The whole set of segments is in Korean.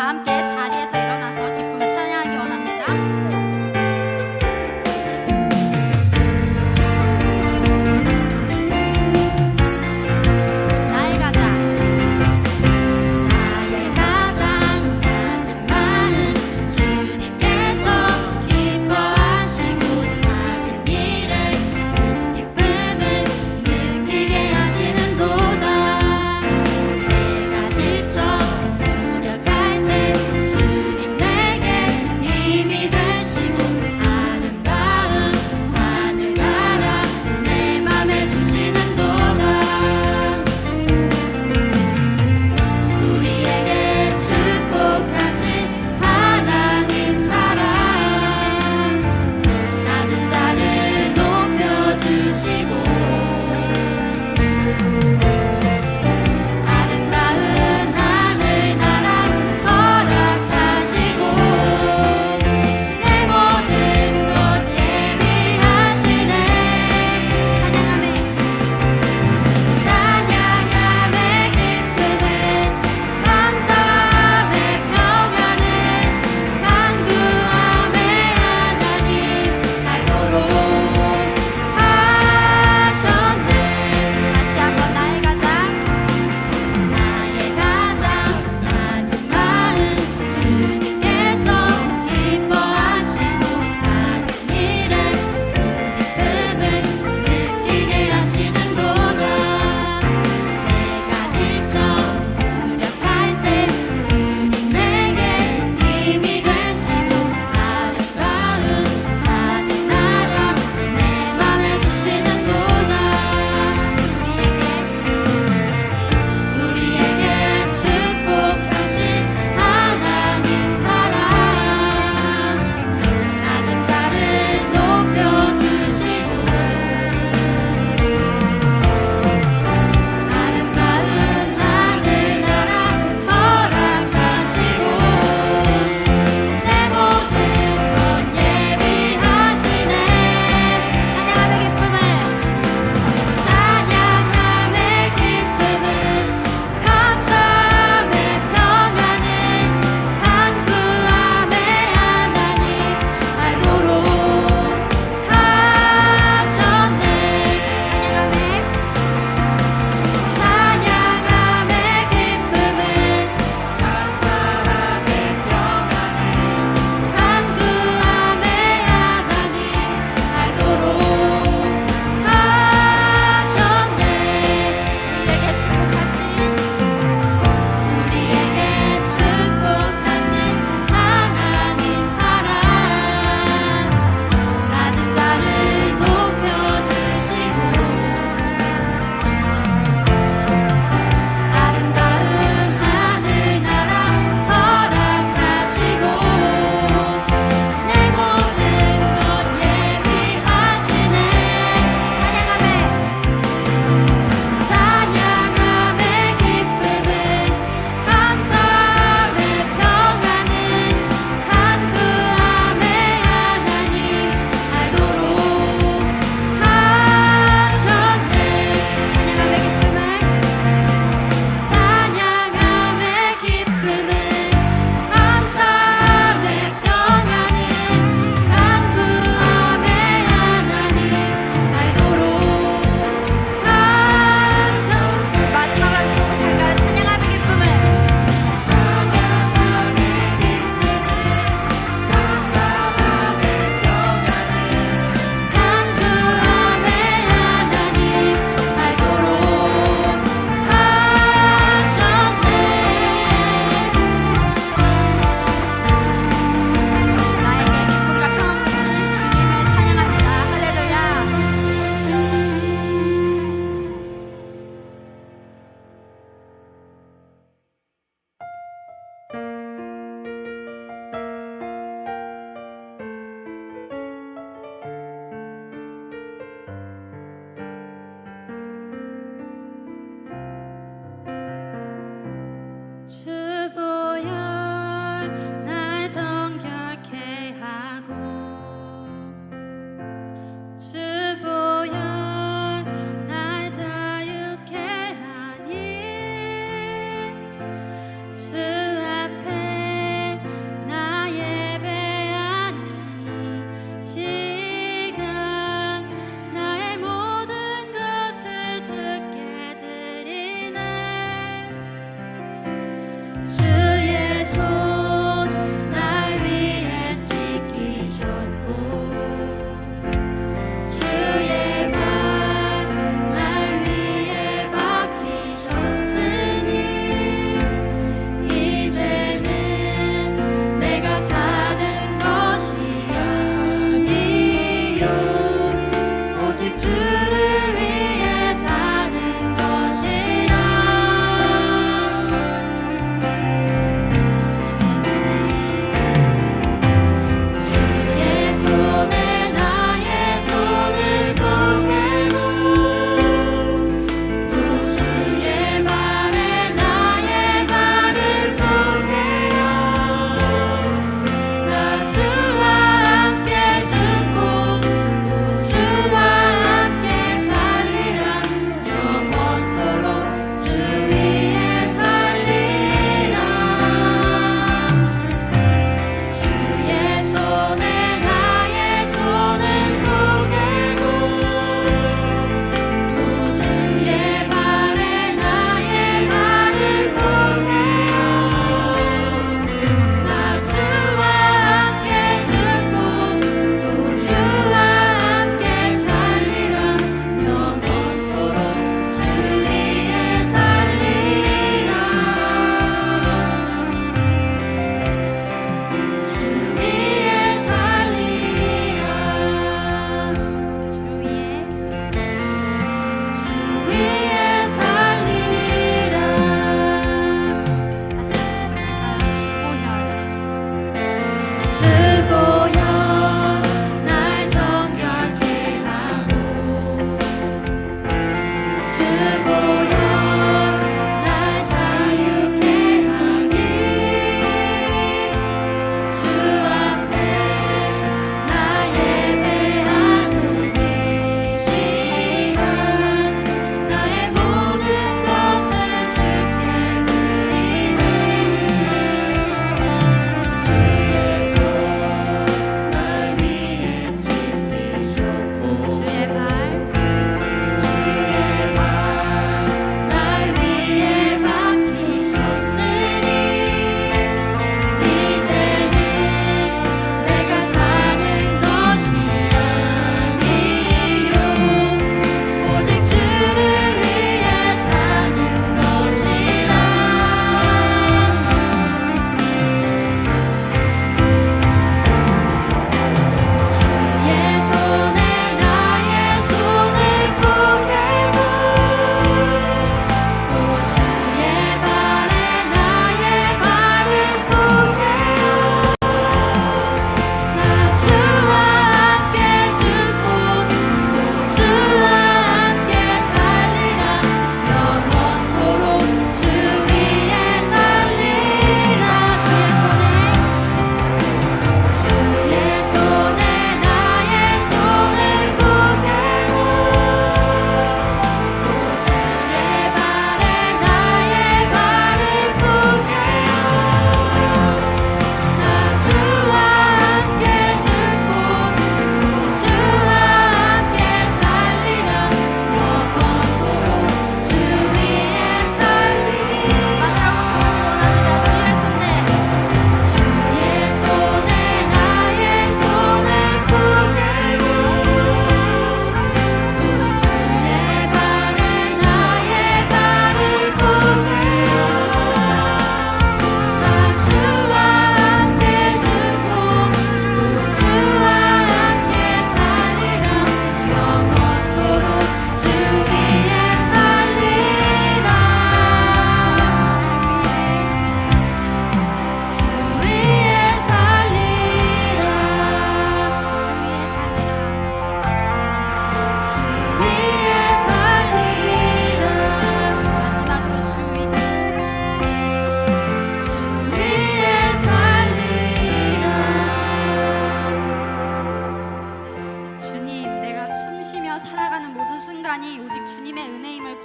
다 함께 자리에서 일어나서 기쁨을 찬양하기 원합니다. 나의 가장 낮은 마음 주님께서 기뻐하시고 작은 일에 큰 기쁨을 느끼게 하시는도다. 내가 지쳐 무력할 때 주님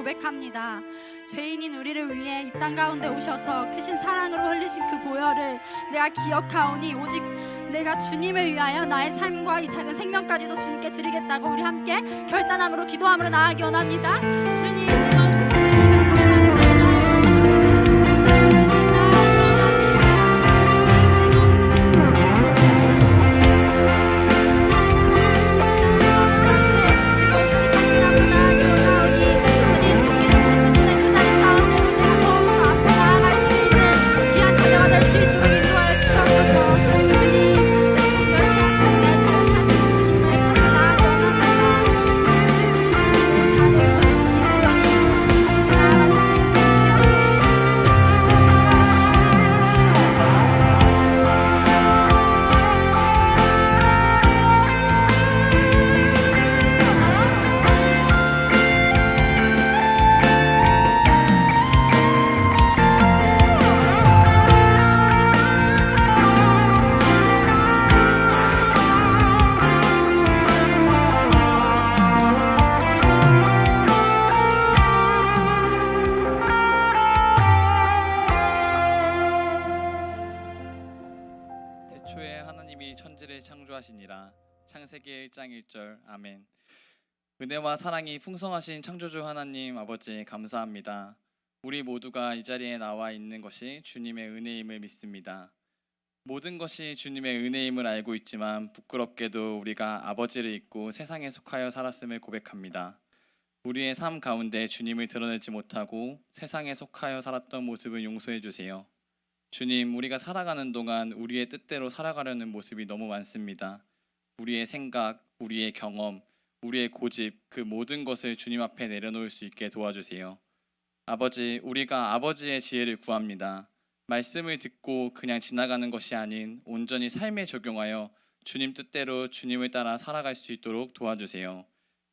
고백합니다. 죄인인 우리를 위해 이 땅 가운데 오셔서 크신 사랑으로 흘리신 그 보혈을 내가 기억하오니 오직 내가 주님을 위하여 나의 삶과 이 작은 생명까지도 주님께 드리겠다고 우리 함께 결단함으로 기도함으로 나아가기 원합니다. 주님, 내가 어떻게 주님을 고백합니다. 태초에 하나님이 천지를 창조하시니라. 창세기 1장 1절. 아멘. 은혜와 사랑이 풍성하신 창조주 하나님 아버지 감사합니다. 우리 모두가 이 자리에 나와 있는 것이 주님의 은혜임을 믿습니다. 모든 것이 주님의 은혜임을 알고 있지만 부끄럽게도 우리가 아버지를 잊고 세상에 속하여 살았음을 고백합니다. 우리의 삶 가운데 주님을 드러내지 못하고 세상에 속하여 살았던 모습을 용서해 주세요. 주님, 우리가 살아가는 동안 우리의 뜻대로 살아가려는 모습이 너무 많습니다. 우리의 생각, 우리의 경험, 우리의 고집, 그 모든 것을 주님 앞에 내려놓을 수 있게 도와주세요. 아버지, 우리가 아버지의 지혜를 구합니다. 말씀을 듣고 그냥 지나가는 것이 아닌 온전히 삶에 적용하여 주님 뜻대로 주님을 따라 살아갈 수 있도록 도와주세요.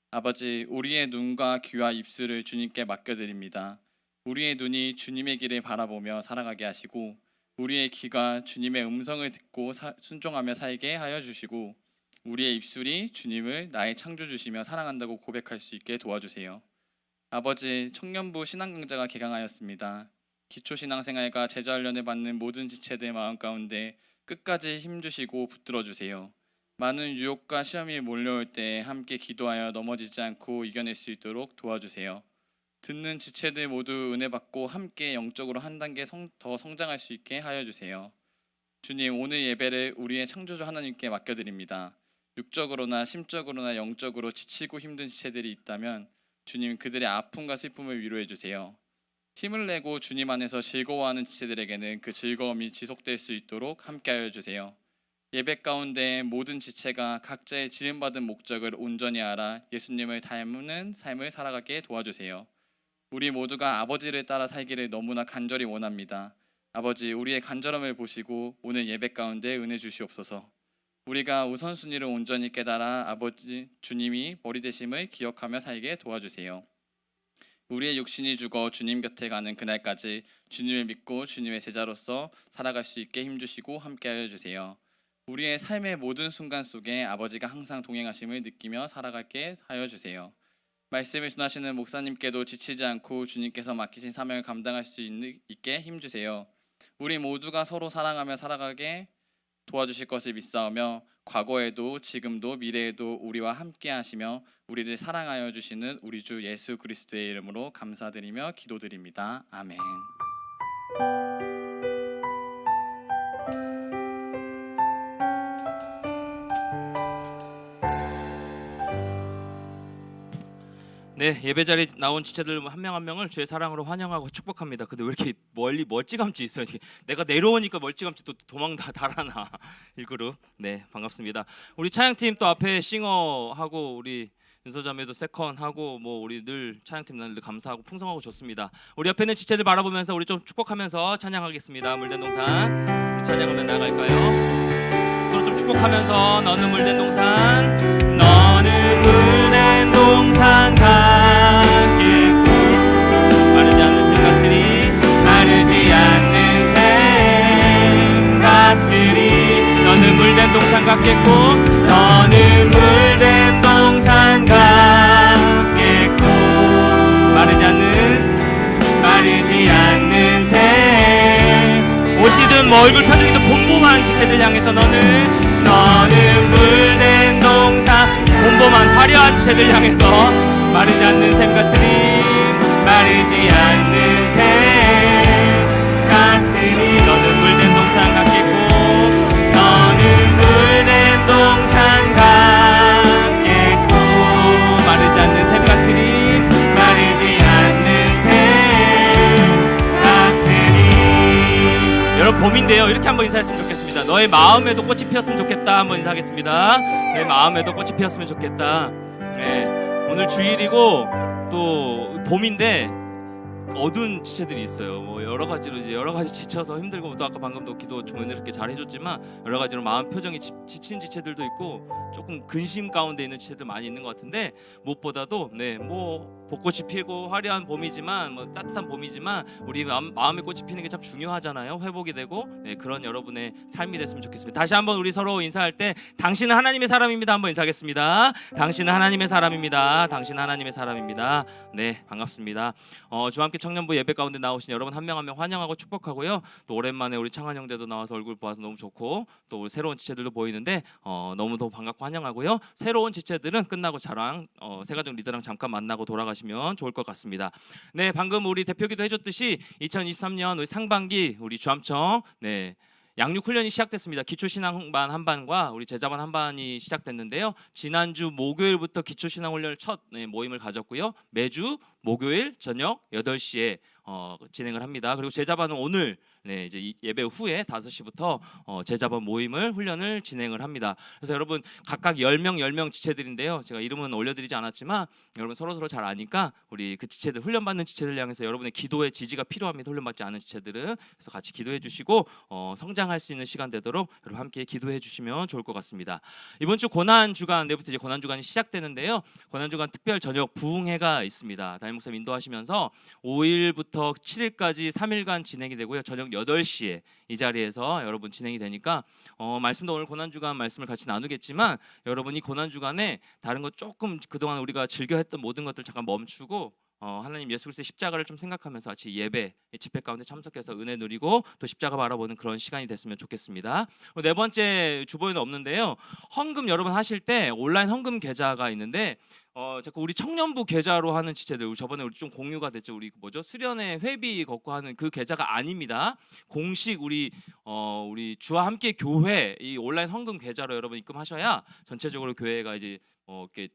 아버지, 우리의 눈과 귀와 입술을 주님께 맡겨드립니다. 우리의 눈이 주님의 길을 바라보며 살아가게 하시고 우리의 귀가 주님의 음성을 듣고 순종하며 살게 하여 주시고 우리의 입술이 주님을 나의 창조주시며 사랑한다고 고백할 수 있게 도와주세요. 아버지, 청년부 신앙강좌가 개강하였습니다. 기초신앙생활과 제자훈련을 받는 모든 지체들 마음 가운데 끝까지 힘주시고 붙들어주세요. 많은 유혹과 시험이 몰려올 때 함께 기도하여 넘어지지 않고 이겨낼 수 있도록 도와주세요. 듣는 지체들 모두 은혜 받고 함께 영적으로 한 단계 더 성장할 수 있게 하여 주세요. 주님, 오늘 예배를 우리의 창조주 하나님께 맡겨드립니다. 육적으로나 심적으로나 영적으로 지치고 힘든 지체들이 있다면 주님, 그들의 아픔과 슬픔을 위로해 주세요. 힘을 내고 주님 안에서 즐거워하는 지체들에게는 그 즐거움이 지속될 수 있도록 함께하여 주세요. 예배 가운데 모든 지체가 각자의 지음받은 목적을 온전히 알아 예수님을 닮는 삶을 살아가게 도와주세요. 우리 모두가 아버지를 따라 살기를 너무나 간절히 원합니다. 아버지, 우리의 간절함을 보시고 오늘 예배 가운데 은혜 주시옵소서. 우리가 우선순위를 온전히 깨달아 아버지 주님이 머리 되심을 기억하며 살게 도와주세요. 우리의 육신이 죽어 주님 곁에 가는 그날까지 주님을 믿고 주님의 제자로서 살아갈 수 있게 힘주시고 함께하여 주세요. 우리의 삶의 모든 순간 속에 아버지가 항상 동행하심을 느끼며 살아가게 하여 주세요. 말씀을 전하시는 목사님께도 지치지 않고 주님께서 맡기신 사명을 감당할 수 있게 힘주세요. 우리 모두가 서로 사랑하며 살아가게 도와주실 것을 믿사오며 과거에도 지금도 미래에도 우리와 함께 하시며 우리를 사랑하여 주시는 우리 주 예수 그리스도의 이름으로 감사드리며 기도드립니다. 아멘. 네, 예배 자리에 나온 지체들 한 명 한 명을 주의 사랑으로 환영하고 축복합니다. 근데 왜 이렇게 멀리 멀찌감치 있어? 내가 내려오니까 멀찌감치 또 도망 달아나 일그룹. 네, 반갑습니다. 우리 찬양팀 또 앞에 싱어하고 우리 윤서자매도 세컨하고 뭐 우리 늘 찬양팀 늘 감사하고 풍성하고 좋습니다. 우리 옆에 있는 지체들 바라보면서 우리 좀 축복하면서 찬양하겠습니다. 물된 동산 찬양으로 나갈까요? 서로 좀 축복하면서 너는 물된 동산, 너는 물된 동산 같겠고 마르지 않는 샘 같으니, 마르지 않는 샘 같으니, 너는 물된 동산 같겠고, 너는 물된 동산 같겠고 마르지 않는 샘, 옷이든 뭐 얼굴 표정이든 봄봄한 지체들 향해서 너는 물된 동산, 봄봄한 화려한 지체들 향해서 마르지 않는 샘 같으니, 마르지 않는 샘 같으니, 너는 물된 동산 같겠고, 너는 물된 동산 같겠고 마르지 않는 샘 같으니, 마르지 않는 샘 같으니. 여러분, 봄인데요, 이렇게 한번 인사했으면 좋겠습니다. 너의 마음에도 꽃이 피었으면 좋겠다. 한번 인사하겠습니다. 내 마음에도 꽃이 피었으면 좋겠다. 네, 오늘 주일이고 또 봄인데 어두운 지체들이 있어요. 뭐 여러 가지로 이제 여러 가지 지쳐서 힘들고, 또 아까 방금도 기도 좀 은혜롭게 잘 해줬지만 여러 가지로 마음 표정이 지친 지체들도 있고 조금 근심 가운데 있는 지체들 많이 있는 것 같은데, 무엇보다도 네, 뭐 벚꽃이 피고 화려한 봄이지만 뭐 따뜻한 봄이지만 우리 마음의 꽃이 피는 게 참 중요하잖아요. 회복이 되고 네, 그런 여러분의 삶이 됐으면 좋겠습니다. 다시 한번 우리 서로 인사할 때 당신은 하나님의 사람입니다. 한번 인사하겠습니다. 당신은 하나님의 사람입니다. 당신은 하나님의 사람입니다. 네, 반갑습니다. 주함께 청년부 예배 가운데 나오신 여러분 한 명 한 명 환영하고 축복하고요. 또 오랜만에 우리 창한 형제도 나와서 얼굴 보아서 너무 좋고, 또 우리 새로운 지체들도 보이는데 너무 더 반갑고 환영하고요. 새로운 지체들은 끝나고 저랑 세가족 리더랑 잠깐 만나고 돌아가시면 좋을 것 같습니다. 네, 방금 우리 대표기도 해줬듯이 2023년 우리 상반기 우리 주함청 네, 양육 훈련이 시작됐습니다. 기초신앙반 한 반과 우리 제자반 한 반이 시작됐는데요. 지난주 목요일부터 기초신앙 훈련 첫 모임을 가졌고요. 매주 목요일 저녁 8시에 진행을 합니다. 그리고 제자반은 오늘 네, 이제 이 예배 후에 5시부터 제자반 모임을 훈련을 진행을 합니다. 그래서 여러분 각각 10명 지체들인데요. 제가 이름은 올려드리지 않았지만 여러분 서로 잘 아니까 우리 그 지체들 훈련받는 지체들 향해서 여러분의 기도의 지지가 필요합니다. 훈련받지 않은 지체들은 그래서 같이 기도해 주시고 성장할 수 있는 시간 되도록 여러분 함께 기도해 주시면 좋을 것 같습니다. 이번 주 고난 주간 내부터 이제 고난 주간이 시작되는데요. 고난 주간 특별 저녁 부흥회가 있습니다. 담임 목사님 인도하시면서 5일부터 7일까지 3일간 진행이 되고요. 저녁 8시에 이 자리에서 여러분 진행이 되니까 말씀도 오늘 고난 주간 말씀을 같이 나누겠지만 여러분 이 고난 주간에 다른 거 조금 그동안 우리가 즐겨 했던 모든 것들 잠깐 멈추고 하나님 예수 그리스도의 십자가를 좀 생각하면서 같이 예배 집회 가운데 참석해서 은혜 누리고 또 십자가 바라보는 그런 시간이 됐으면 좋겠습니다. 네 번째 주보에는 없는데요. 헌금 여러분 하실 때 온라인 헌금 계좌가 있는데 자꾸 우리 청년부 계좌로 하는 지체들 저번에 우리 좀 공유가 됐죠. 우리 뭐죠? 수련회 회비 걷고 하는 그 계좌가 아닙니다. 공식 우리 주와 함께 교회 이 온라인 헌금 계좌로 여러분 입금하셔야 전체적으로 교회가 이제 이렇게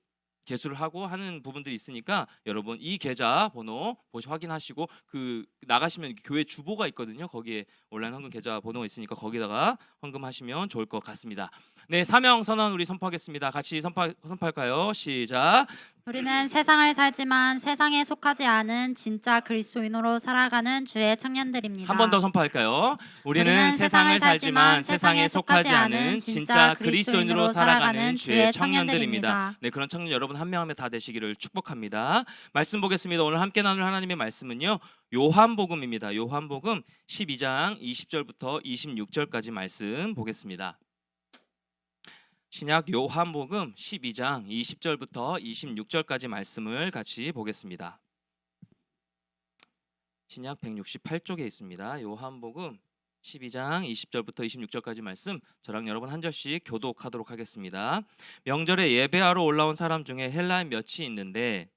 개수를 하고 하는 부분들이 있으니까 여러분 이 계좌 번호 확인하시고 그 나가시면 교회 주보가 있거든요. 거기에 온라인 헌금 계좌 번호가 있으니까 거기다가 헌금하시면 좋을 것 같습니다. 네, 사명 선언 우리 선포하겠습니다. 같이 선포할까요? 시작. 우리는 세상을 살지만 세상에 속하지 않은 진짜 그리스도인으로 살아가는 주의 청년들입니다. 한 번 더 선포할까요? 우리는 세상을 살지만 세상에 속하지 않은 진짜 그리스도인으로 살아가는 주의 청년들입니다. 네, 그런 청년 여러분 한 명 한 명 다 되시기를 축복합니다. 말씀 보겠습니다. 오늘 함께 나눌 하나님의 말씀은요. 요한복음입니다. 요한복음 12장 20절부터 26절까지 말씀 보겠습니다. 신약 요한복음 12장 20절부터 26절까지 말씀을 같이 보겠습니다. 신약 168쪽에 있습니다. 요한복음 12장 20절부터 26절까지 말씀 저랑 여러분 한 절씩 교독하도록 하겠습니다. 명절에 예배하러 올라온 사람 중에 헬라인 몇이 있는데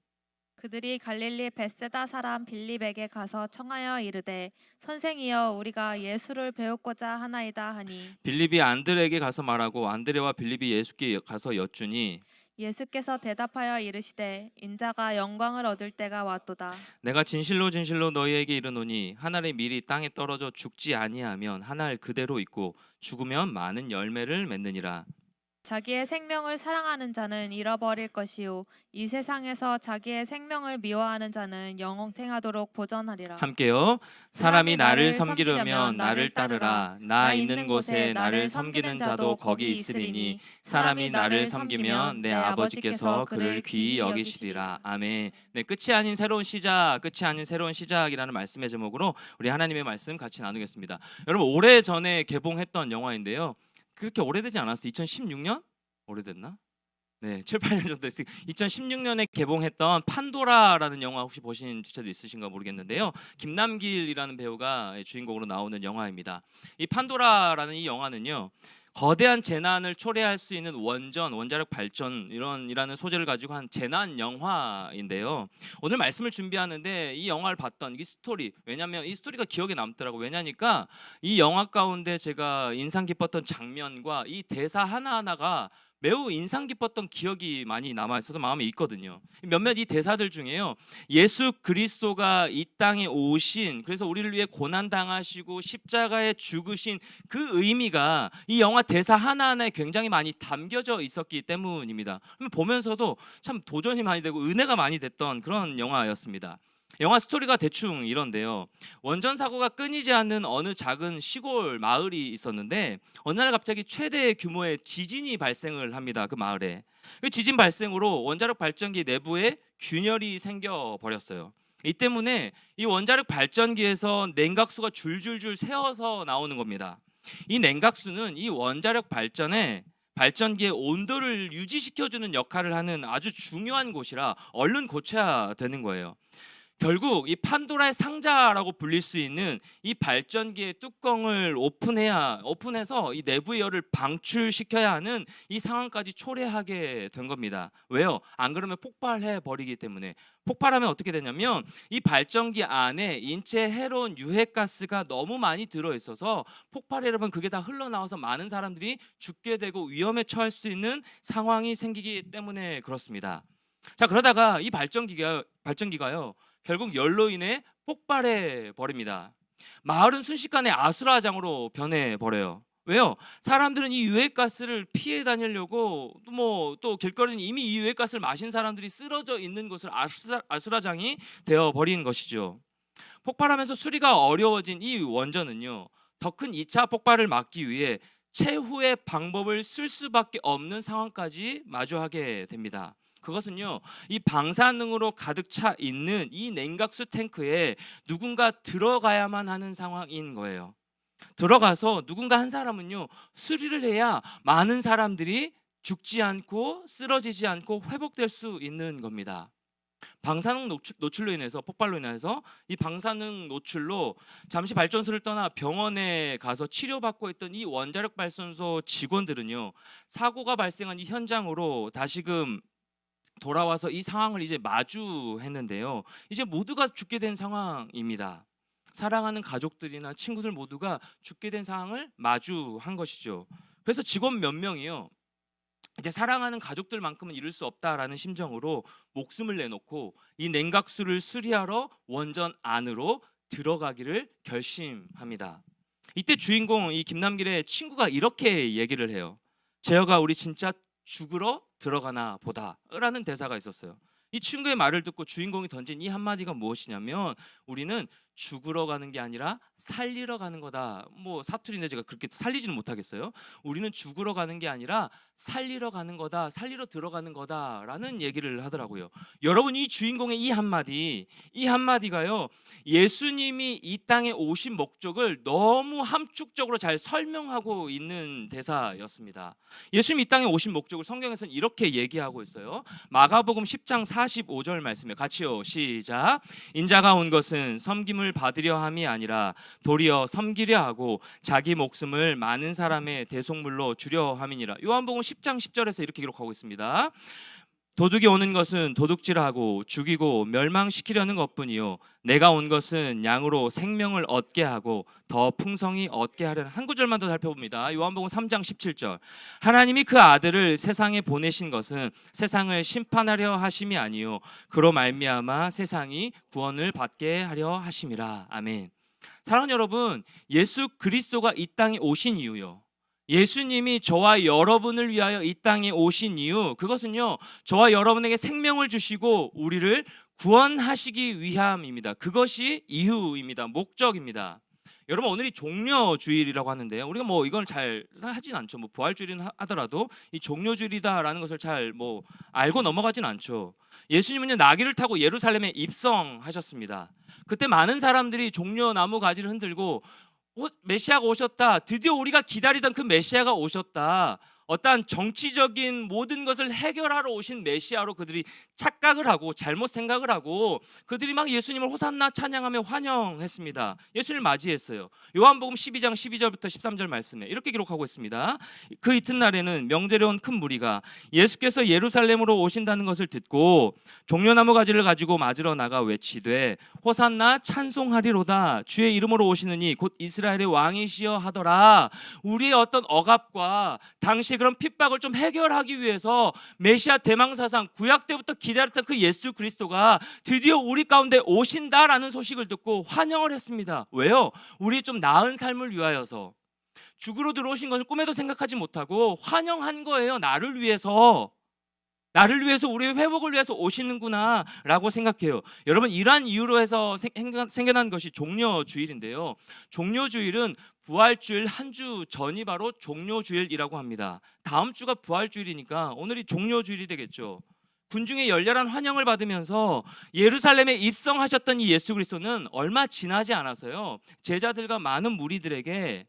그들이 갈릴리 벳세다 사람 빌립에게 가서 청하여 이르되 선생이여 우리가 예수를 배우고자 하나이다 하니 빌립이 안드레에게 가서 말하고 안드레와 빌립이 예수께 가서 여쭈니 예수께서 대답하여 이르시되 인자가 영광을 얻을 때가 왔도다. 내가 진실로 너희에게 이르노니 한 알의 밀이 땅에 떨어져 죽지 아니하면 한 알 그대로 있고 죽으면 많은 열매를 맺느니라. 자기의 생명을 사랑하는 자는 잃어버릴 것이요 이 세상에서 자기의 생명을 미워하는 자는 영생하도록 보전하리라. 함께요. 사람이 나를 섬기려면 나를 따르라. 나 있는 곳에 나를 섬기는 자도 거기 있으리니 사람이 나를 섬기면 내 아버지께서 그를 귀히 여기시리라. 아멘. 네, 끝이 아닌 새로운 시작이라는 말씀의 제목으로 우리 하나님의 말씀 같이 나누겠습니다. 여러분 오래전에 개봉했던 영화인데요. 그렇게 오래되지 않았어요. 2016년? 오래됐나? 네, 7, 8년 정도 됐어요. 2016년에 개봉했던 판도라라는 영화 혹시 보신 지체도 있으신가 모르겠는데요. 김남길이라는 배우가 주인공으로 나오는 영화입니다. 이 판도라라는 이 영화는요. 거대한 재난을 초래할 수 있는 원자력 발전 이라는 소재를 가지고 한 재난 영화인데요. 오늘 말씀을 준비하는데 이 영화를 봤던 이 스토리, 왜냐하면 이 스토리가 기억에 남더라고요. 왜냐니까 이 영화 가운데 제가 인상 깊었던 장면과 이 대사 하나하나가 매우 인상 깊었던 기억이 많이 남아 있어서 마음에 있거든요. 몇몇 이 대사들 중에요. 예수 그리스도가 이 땅에 오신, 그래서 우리를 위해 고난 당하시고 십자가에 죽으신 그 의미가 이 영화 대사 하나하나에 굉장히 많이 담겨져 있었기 때문입니다. 보면서도 참 도전이 많이 되고 은혜가 많이 됐던 그런 영화였습니다. 영화 스토리가 대충 이런데요. 원전 사고가 끊이지 않는 어느 작은 시골 마을이 있었는데 어느 날 갑자기 최대 규모의 지진이 발생을 합니다. 그 마을에. 그 지진 발생으로 원자력 발전기 내부에 균열이 생겨 버렸어요. 이 때문에 이 원자력 발전기에서 냉각수가 줄줄줄 새어서 나오는 겁니다. 이 냉각수는 이 원자력 발전기의 온도를 유지시켜주는 역할을 하는 아주 중요한 곳이라 얼른 고쳐야 되는 거예요. 결국 이 판도라의 상자라고 불릴 수 있는 이 발전기의 뚜껑을 오픈해서 이 내부의 열을 방출시켜야 하는 이 상황까지 초래하게 된 겁니다. 왜요? 안 그러면 폭발해 버리기 때문에. 폭발하면 어떻게 되냐면 이 발전기 안에 인체에 해로운 유해가스가 너무 많이 들어있어서 폭발이 여러분 그게 다 흘러나와서 많은 사람들이 죽게 되고 위험에 처할 수 있는 상황이 생기기 때문에 그렇습니다. 자, 그러다가 이 발전기가요 결국 열로 인해 폭발해 버립니다. 마을은 순식간에 아수라장으로 변해버려요. 왜요? 사람들은 이 유해가스를 피해 다니려고 또 길거리는 이미 이 유해가스를 마신 사람들이 쓰러져 있는 곳을 아수라장이 되어버린 것이죠. 폭발하면서 수리가 어려워진 이 원전은요, 더 큰 2차 폭발을 막기 위해 최후의 방법을 쓸 수밖에 없는 상황까지 마주하게 됩니다. 그것은요, 이 방사능으로 가득 차 있는 이 냉각수 탱크에 누군가 들어가야만 하는 상황인 거예요. 들어가서 누군가 한 사람은요, 수리를 해야 많은 사람들이 죽지 않고 쓰러지지 않고 회복될 수 있는 겁니다. 방사능 노출로 인해서, 폭발로 인해서 이 방사능 노출로 잠시 발전소를 떠나 병원에 가서 치료받고 있던 이 원자력 발전소 직원들은요, 사고가 발생한 이 현장으로 다시금 돌아와서 이 상황을 이제 마주했는데요, 이제 모두가 죽게 된 상황입니다. 사랑하는 가족들이나 친구들 모두가 죽게 된 상황을 마주한 것이죠. 그래서 직원 몇 명이요, 이제 사랑하는 가족들만큼은 이룰 수 없다라는 심정으로 목숨을 내놓고 이 냉각수를 수리하러 원전 안으로 들어가기를 결심합니다. 이때 주인공 이 김남길의 친구가 이렇게 얘기를 해요. 재혁아, 우리 진짜 죽으러 들어가나 보다라는 대사가 있었어요. 이 친구의 말을 듣고 주인공이 던진 이 한마디가 무엇이냐면, 우리는 죽으러 가는 게 아니라 살리러 가는 거다. 사투리인데 제가 그렇게 살리지는 못하겠어요. 우리는 죽으러 가는 게 아니라 살리러 가는 거다, 살리러 들어가는 거다라는 얘기를 하더라고요. 여러분, 이 주인공의 이 한마디가요, 예수님이 이 땅에 오신 목적을 너무 함축적으로 잘 설명하고 있는 대사였습니다. 예수님이 이 땅에 오신 목적을 성경에서는 이렇게 얘기하고 있어요. 마가복음 10장 45절 말씀에 같이요, 시작. 인자가 온 것은 섬김을 받으려 함이 아니라 도리어 섬기려 하고 자기 목숨을 많은 사람의 대속물로 주려 함이니라. 요한복음 10장 10절에서 이렇게 기록하고 있습니다. 도둑이 오는 것은 도둑질하고 죽이고 멸망시키려는 것뿐이요, 내가 온 것은 양으로 생명을 얻게 하고 더 풍성히 얻게 하려는. 한 구절만 더 살펴봅니다. 요한복음 3장 17절. 하나님이 그 아들을 세상에 보내신 것은 세상을 심판하려 하심이 아니요 그로 말미암아 세상이 구원을 받게 하려 하심이라. 아멘. 사랑하는 여러분, 예수 그리스도가 이 땅에 오신 이유요, 예수님이 저와 여러분을 위하여 이 땅에 오신 이유, 그것은요, 저와 여러분에게 생명을 주시고 우리를 구원하시기 위함입니다. 그것이 이유입니다. 목적입니다. 여러분, 오늘이 종려주일이라고 하는데요, 우리가 이건 잘 하진 않죠. 부활주일은 하더라도 이 종려주일이다라는 것을 잘 알고 넘어가진 않죠. 예수님은요, 나귀를 타고 예루살렘에 입성하셨습니다. 그때 많은 사람들이 종려나무 가지를 흔들고 메시아가 오셨다, 드디어 우리가 기다리던 그 메시아가 오셨다, 어떠한 정치적인 모든 것을 해결하러 오신 메시아로 그들이 착각을 하고 잘못 생각을 하고 그들이 막 예수님을 호산나 찬양하며 환영했습니다. 예수님을 맞이했어요. 요한복음 12장 12절부터 13절 말씀에 이렇게 기록하고 있습니다. 그 이튿날에는 명절에 온 큰 무리가 예수께서 예루살렘으로 오신다는 것을 듣고 종려나무 가지를 가지고 맞으러 나가 외치되 호산나 찬송하리로다, 주의 이름으로 오시느니 곧 이스라엘의 왕이시여 하더라. 우리의 어떤 억압과 당시 그런 핍박을 좀 해결하기 위해서 메시아 대망사상 구약 때부터 기다렸던 그 예수 그리스도가 드디어 우리 가운데 오신다라는 소식을 듣고 환영을 했습니다. 왜요? 우리의 좀 나은 삶을 위하여서. 죽으러 들어오신 것을 꿈에도 생각하지 못하고 환영한 거예요. 나를 위해서, 우리의 회복을 위해서 오시는구나 라고 생각해요. 여러분, 이러한 이유로 해서 생겨난 것이 종려주일인데요, 종려주일은 부활주일 한 주 전이 바로 종려주일이라고 합니다. 다음 주가 부활주일이니까 오늘이 종려주일이 되겠죠. 군중의 열렬한 환영을 받으면서 예루살렘에 입성하셨던 이 예수 그리스도는 얼마 지나지 않아서요, 제자들과 많은 무리들에게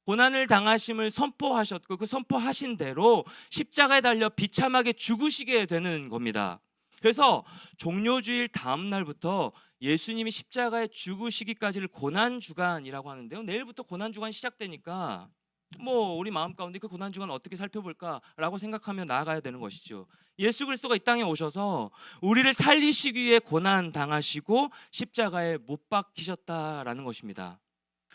고난을 당하심을 선포하셨고 그 선포하신 대로 십자가에 달려 비참하게 죽으시게 되는 겁니다. 그래서 종려주일 다음 날부터 예수님이 십자가에 죽으시기까지를 고난주간이라고 하는데요, 내일부터 고난주간이 시작되니까 우리 마음 가운데 그 고난주간 어떻게 살펴볼까라고 생각하며 나아가야 되는 것이죠. 예수 그리스도가 이 땅에 오셔서 우리를 살리시기 위해 고난 당하시고 십자가에 못 박히셨다라는 것입니다.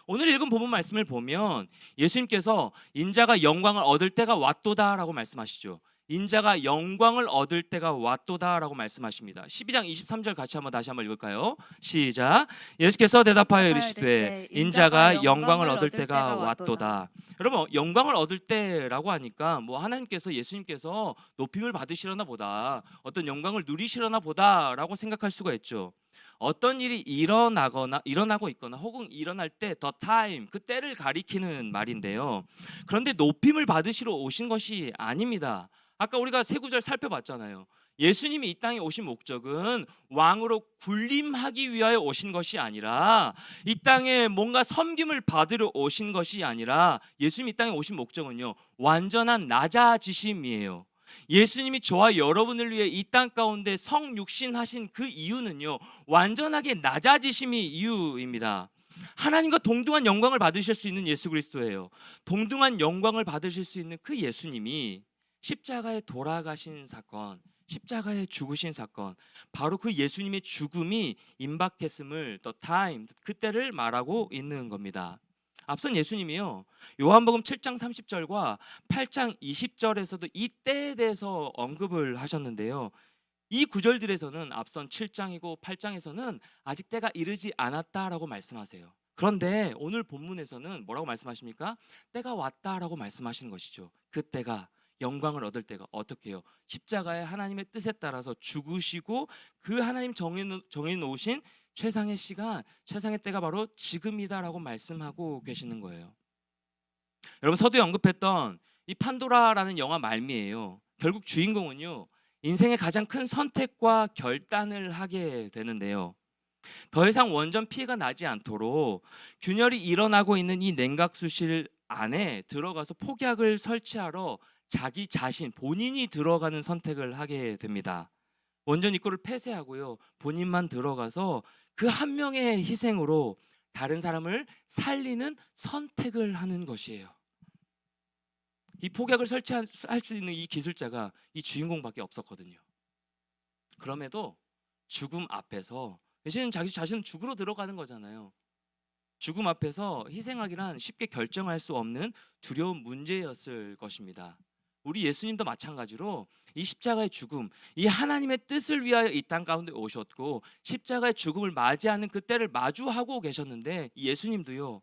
오늘 읽은 본문 말씀을 보면 예수님께서 인자가 영광을 얻을 때가 왔도다라고 말씀하시죠. 인자가 영광을 얻을 때가 왔도다라고 말씀하십니다. 12장 23절 같이 다시 한번 읽을까요? 시작. 예수께서 대답하여 이르시되 인자가 영광을 얻을 때가 왔도다. 여러분, 영광을 얻을 때라고 하니까 뭐 하나님께서, 예수님께서 높임을 받으시려나 보다, 어떤 영광을 누리시려나 보다라고 생각할 수가 있죠. 어떤 일이 일어나고 있거나 혹은 일어날 때 the time, 그 때를 가리키는 말인데요. 그런데 높임을 받으시러 오신 것이 아닙니다. 아까 우리가 세 구절 살펴봤잖아요. 예수님이 이 땅에 오신 목적은 왕으로 군림하기 위하여 오신 것이 아니라, 이 땅에 뭔가 섬김을 받으러 오신 것이 아니라, 예수님이 이 땅에 오신 목적은요, 완전한 낮아지심이에요. 예수님이 저와 여러분을 위해 이 땅 가운데 성육신하신 그 이유는요, 완전하게 낮아지심이 이유입니다. 하나님과 동등한 영광을 받으실 수 있는 예수 그리스도예요. 동등한 영광을 받으실 수 있는 그 예수님이 십자가에 돌아가신 사건, 십자가에 죽으신 사건, 바로 그 예수님의 죽음이 임박했음을 the time, 그때를 말하고 있는 겁니다. 앞선 예수님이요, 요한복음 7장 30절과 8장 20절에서도 이 때에 대해서 언급을 하셨는데요, 이 구절들에서는 앞선 7장이고 8장에서는 아직 때가 이르지 않았다라고 말씀하세요. 그런데 오늘 본문에서는 뭐라고 말씀하십니까? 때가 왔다라고 말씀하시는 것이죠. 그 때가, 영광을 얻을 때가 어떻게 해요? 십자가의 하나님의 뜻에 따라서 죽으시고 그 하나님 정해 놓으신 최상의 시간, 최상의 때가 바로 지금이다라고 말씀하고 계시는 거예요. 여러분, 서두에 언급했던 이 판도라라는 영화 말미에요, 결국 주인공은요, 인생의 가장 큰 선택과 결단을 하게 되는데요, 더 이상 원전 피해가 나지 않도록 균열이 일어나고 있는 이 냉각수실 안에 들어가서 폭약을 설치하러 자기 자신, 본인이 들어가는 선택을 하게 됩니다. 원전 입구를 폐쇄하고요, 본인만 들어가서 그 한 명의 희생으로 다른 사람을 살리는 선택을 하는 것이에요. 이 폭약을 설치할 수 있는 이 기술자가 이 주인공밖에 없었거든요. 그럼에도 죽음 앞에서, 대신 자기 자신은 죽으러 들어가는 거잖아요. 죽음 앞에서 희생하기란 쉽게 결정할 수 없는 두려운 문제였을 것입니다. 우리 예수님도 마찬가지로 이 십자가의 죽음, 이 하나님의 뜻을 위하여 이 땅 가운데 오셨고 십자가의 죽음을 맞이하는 그때를 마주하고 계셨는데, 예수님도요,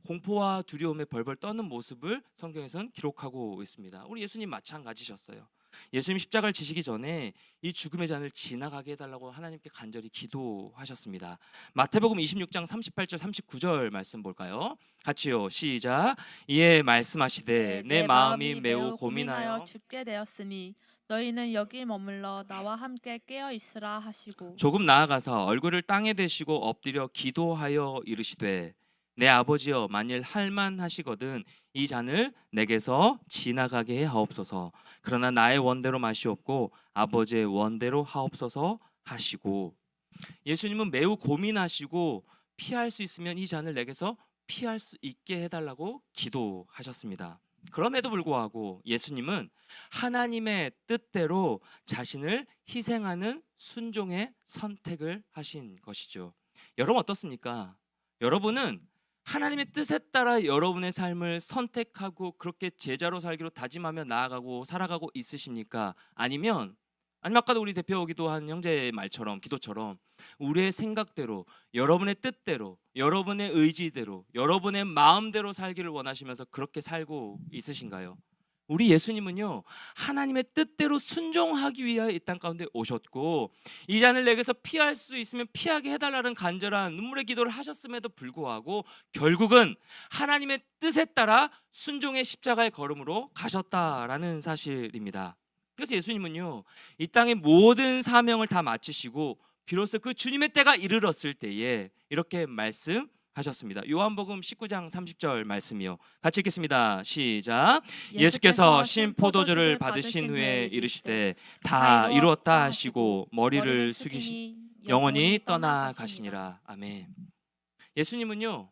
공포와 두려움에 벌벌 떠는 모습을 성경에서는 기록하고 있습니다. 우리 예수님 마찬가지셨어요. 예수님 십자가를 지시기 전에 이 죽음의 잔을 지나가게 해달라고 하나님께 간절히 기도하셨습니다. 마태복음 26장 38절 39절 말씀 볼까요? 같이요, 시작. 이에 말씀하시되 내 마음이 매우 고민하여 죽게 되었으니 너희는 여기 머물러 나와 함께 깨어 있으라 하시고, 조금 나아가서 얼굴을 땅에 대시고 엎드려 기도하여 이르시되 내 아버지여, 만일 할만하시거든 이 잔을 내게서 지나가게 하옵소서. 그러나 나의 원대로 마시옵고 아버지의 원대로 하옵소서 하시고, 예수님은 매우 고민하시고 피할 수 있으면 이 잔을 내게서 피할 수 있게 해달라고 기도하셨습니다. 그럼에도 불구하고 예수님은 하나님의 뜻대로 자신을 희생하는 순종의 선택을 하신 것이죠. 여러분 어떻습니까? 여러분은 하나님의 뜻에 따라 여러분의 삶을 선택하고 그렇게 제자로 살기로 다짐하며 나아가고 살아가고 있으십니까? 아니면 아까도 우리 대표 기도한 형제의 말처럼, 기도처럼 우리의 생각대로, 여러분의 뜻대로, 여러분의 의지대로, 여러분의 마음대로 살기를 원하시면서 그렇게 살고 있으신가요? 우리 예수님은요, 하나님의 뜻대로 순종하기 위하여 이 땅 가운데 오셨고 이 잔을 내게서 피할 수 있으면 피하게 해달라는 간절한 눈물의 기도를 하셨음에도 불구하고 결국은 하나님의 뜻에 따라 순종의 십자가의 걸음으로 가셨다라는 사실입니다. 그래서 예수님은요, 이 땅의 모든 사명을 다 마치시고 비로소 그 주님의 때가 이르렀을 때에 이렇게 말씀하셨습니다. 요한복음 19장 30절 말씀이요, 같이 읽겠습니다. 시작. 예수께서 신 포도주를 받으신 후에 이르시되 다 이루었다 하시고 머리를 숙이시 영원히 떠나가시니라. 아멘. 예수님은요,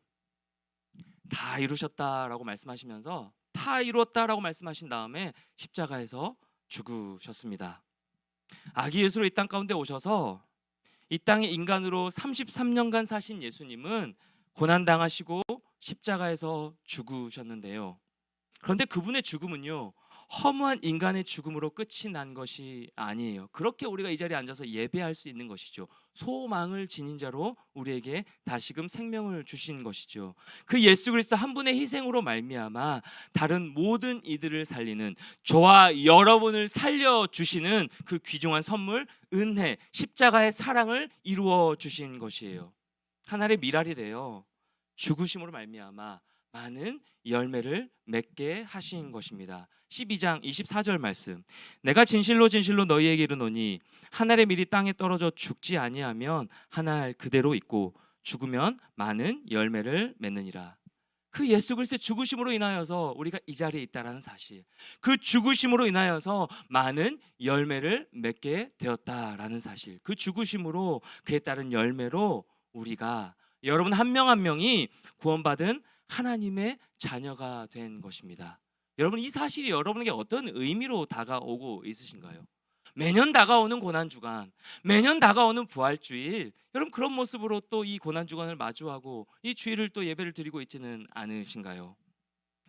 다 이루셨다라고 말씀하시면서 다 이루었다라고 말씀하신 다음에 십자가에서 죽으셨습니다. 아기 예수로 이 땅 가운데 오셔서 이 땅에 인간으로 33년간 사신 예수님은 고난당하시고 십자가에서 죽으셨는데요, 그런데 그분의 죽음은요, 허무한 인간의 죽음으로 끝이 난 것이 아니에요. 그렇게 우리가 이 자리에 앉아서 예배할 수 있는 것이죠. 소망을 지닌 자로 우리에게 다시금 생명을 주신 것이죠. 그 예수 그리스도 한 분의 희생으로 말미암아 다른 모든 이들을 살리는, 저와 여러분을 살려주시는 그 귀중한 선물, 은혜, 십자가의 사랑을 이루어 주신 것이에요. 하나의 미랄이 되어 죽으심으로 말미암아 많은 열매를 맺게 하신 것입니다. 12장 24절 말씀, 내가 진실로 진실로 너희에게 이르노니 한 알의 밀이 땅에 떨어져 죽지 아니하면 한 알 그대로 있고 죽으면 많은 열매를 맺느니라. 그 예수 그리스도의 죽으심으로 인하여서 우리가 이 자리에 있다라는 사실, 그 죽으심으로 인하여서 많은 열매를 맺게 되었다라는 사실, 그 죽으심으로 그에 따른 열매로 우리가, 여러분 한 명 한 명이 구원받은 하나님의 자녀가 된 것입니다. 여러분 이 사실이 여러분에게 어떤 의미로 다가오고 있으신가요? 매년 다가오는 고난주간, 매년 다가오는 부활주일, 여러분 그런 모습으로 또 이 고난주간을 마주하고 이 주일을 또 예배를 드리고 있지는 않으신가요?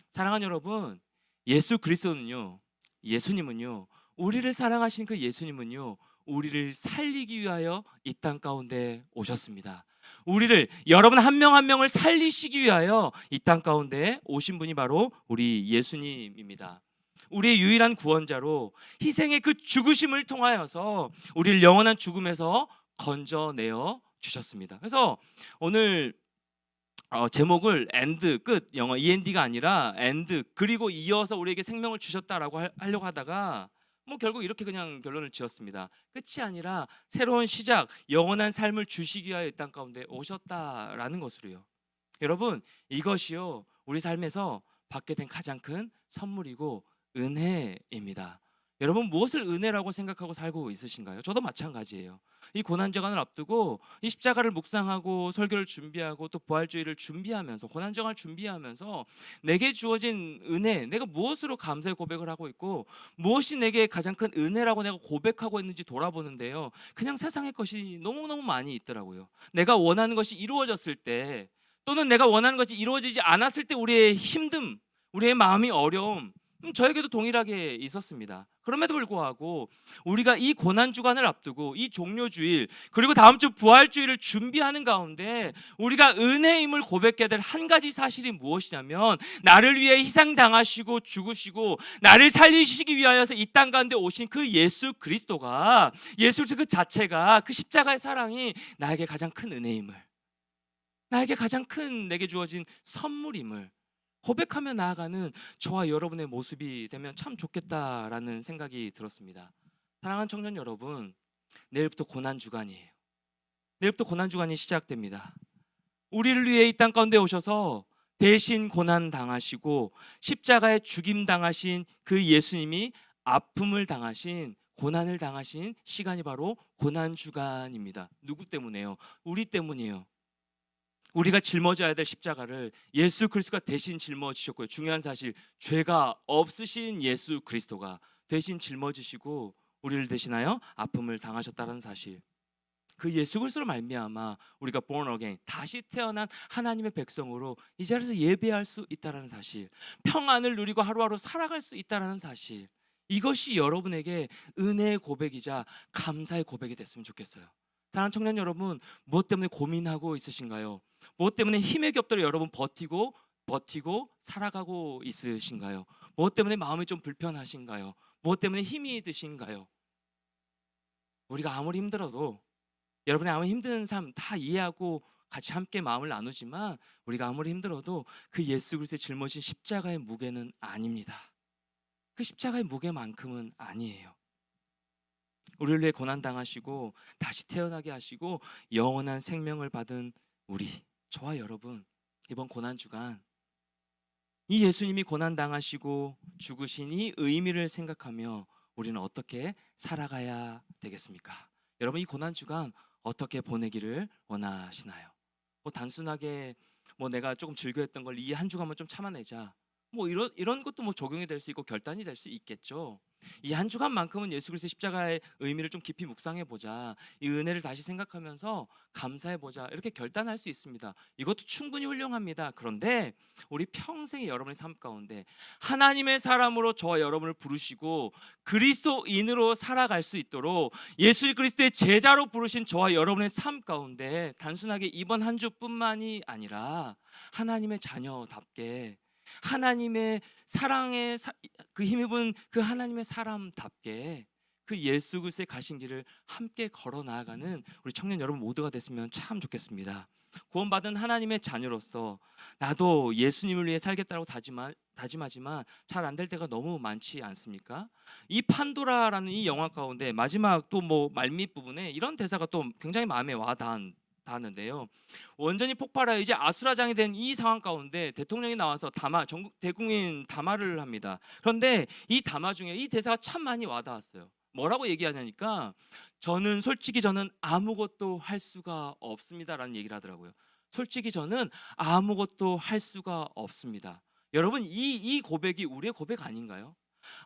사랑하는 여러분, 예수 그리스도는요, 예수님은요, 우리를 사랑하신 그 예수님은요, 우리를 살리기 위하여 이 땅 가운데 오셨습니다. 우리를, 여러분 한 명 한 명을 살리시기 위하여 이 땅 가운데 오신 분이 바로 우리 예수님입니다. 우리의 유일한 구원자로 희생의 그 죽으심을 통하여서 우리를 영원한 죽음에서 건져내어 주셨습니다. 그래서 오늘 제목을 end, 끝, 영어 end가 아니라 end, 그리고 이어서 우리에게 생명을 주셨다라고 하려고 하다가 뭐 결국 이렇게 그냥 결론을 지었습니다. 끝이 아니라 새로운 시작, 영원한 삶을 주시기 위하여 이 땅 가운데 오셨다라는 것으로요. 여러분 이것이요, 우리 삶에서 받게 된 가장 큰 선물이고 은혜입니다. 여러분 무엇을 은혜라고 생각하고 살고 있으신가요? 저도 마찬가지예요. 이 고난주간을 앞두고 이 십자가를 묵상하고 설교를 준비하고 또 부활주의를 준비하면서, 고난주간을 준비하면서 내게 주어진 은혜, 내가 무엇으로 감사의 고백을 하고 있고 무엇이 내게 가장 큰 은혜라고 내가 고백하고 있는지 돌아보는데요, 그냥 세상의 것이 너무너무 많이 있더라고요. 내가 원하는 것이 이루어졌을 때, 또는 내가 원하는 것이 이루어지지 않았을 때 우리의 힘듦, 우리의 마음이 어려움, 저에게도 동일하게 있었습니다. 그럼에도 불구하고 우리가 이 고난주간을 앞두고 이 종료주일, 그리고 다음 주 부활주일을 준비하는 가운데 우리가 은혜임을 고백해야 될 한 가지 사실이 무엇이냐면, 나를 위해 희생당하시고 죽으시고 나를 살리시기 위하여서 이 땅 가운데 오신 그 예수 그리스도가, 예수 그리스도 그 자체가, 그 십자가의 사랑이 나에게 가장 큰 은혜임을, 나에게 가장 큰 내게 주어진 선물임을 고백하며 나아가는 저와 여러분의 모습이 되면 참 좋겠다라는 생각이 들었습니다. 사랑하는 청년 여러분, 내일부터 고난주간이에요. 내일부터 고난주간이 시작됩니다. 우리를 위해 이 땅 가운데 오셔서 대신 고난 당하시고 십자가에 죽임 당하신 그 예수님이 아픔을 당하신, 고난을 당하신 시간이 바로 고난주간입니다. 누구 때문에요? 우리 때문이에요. 우리가 짊어져야 될 십자가를 예수 그리스도가 대신 짊어지셨고요. 중요한 사실, 죄가 없으신 예수 그리스도가 대신 짊어지시고 우리를 대신하여 아픔을 당하셨다는 사실, 그 예수 그리스도로 말미암아 우리가 born again, 다시 태어난 하나님의 백성으로 이 자리에서 예배할 수 있다는 사실, 평안을 누리고 하루하루 살아갈 수 있다는 사실, 이것이 여러분에게 은혜의 고백이자 감사의 고백이 됐으면 좋겠어요. 사랑하는 청년 여러분, 무엇 때문에 고민하고 있으신가요? 무엇 때문에 힘의 겹들어 여러분 버티고 살아가고 있으신가요? 무엇 때문에 마음이 좀 불편하신가요? 무엇 때문에 힘이 드신가요? 우리가 아무리 힘들어도, 여러분의 아무리 힘든 삶 다 이해하고 같이 함께 마음을 나누지만, 우리가 아무리 힘들어도 그 예수 그리스도의 짊어진 십자가의 무게는 아닙니다. 그 십자가의 무게만큼은 아니에요. 우리를 위해 고난당하시고 다시 태어나게 하시고 영원한 생명을 받은 우리, 저와 여러분, 이번 고난주간 이 예수님이 고난당하시고 죽으신 이 의미를 생각하며 우리는 어떻게 살아가야 되겠습니까? 여러분 이 고난주간 어떻게 보내기를 원하시나요? 단순하게 내가 조금 즐겨했던 걸 이 한 주간만 좀 참아내자, 뭐 이런 것도 뭐 적용이 될 수 있고 결단이 될 수 있겠죠. 이 한 주간만큼은 예수 그리스도의 십자가의 의미를 좀 깊이 묵상해 보자. 이 은혜를 다시 생각하면서 감사해 보자. 이렇게 결단할 수 있습니다. 이것도 충분히 훌륭합니다. 그런데 우리 평생의 여러분의 삶 가운데 하나님의 사람으로 저와 여러분을 부르시고 그리스도인으로 살아갈 수 있도록 예수 그리스도의 제자로 부르신 저와 여러분의 삶 가운데 단순하게 이번 한 주뿐만이 아니라 하나님의 자녀답게 하나님의 사랑에 그 힘입은 그 하나님의 사람답게 그 예수 그리스도의 가신 길을 함께 걸어 나아가는 우리 청년 여러분 모두가 됐으면 참 좋겠습니다. 구원받은 하나님의 자녀로서 나도 예수님을 위해 살겠다고 다짐하지만 잘 안 될 때가 너무 많지 않습니까? 이 판도라라는 이 영화 가운데 마지막 또 뭐 말밑 부분에 이런 대사가 또 굉장히 마음에 닿았는데요. 원전이 폭발하여 이제 아수라장이 된 이 상황 가운데 대통령이 나와서 전국 대국민 담화를 합니다. 그런데 이 담화 중에 이 대사가 참 많이 와닿았어요. 뭐라고 얘기하냐니까 솔직히 저는 아무것도 할 수가 없습니다라는 얘기를 하더라고요. 솔직히 저는 아무것도 할 수가 없습니다. 여러분 이 고백이 우리의 고백 아닌가요?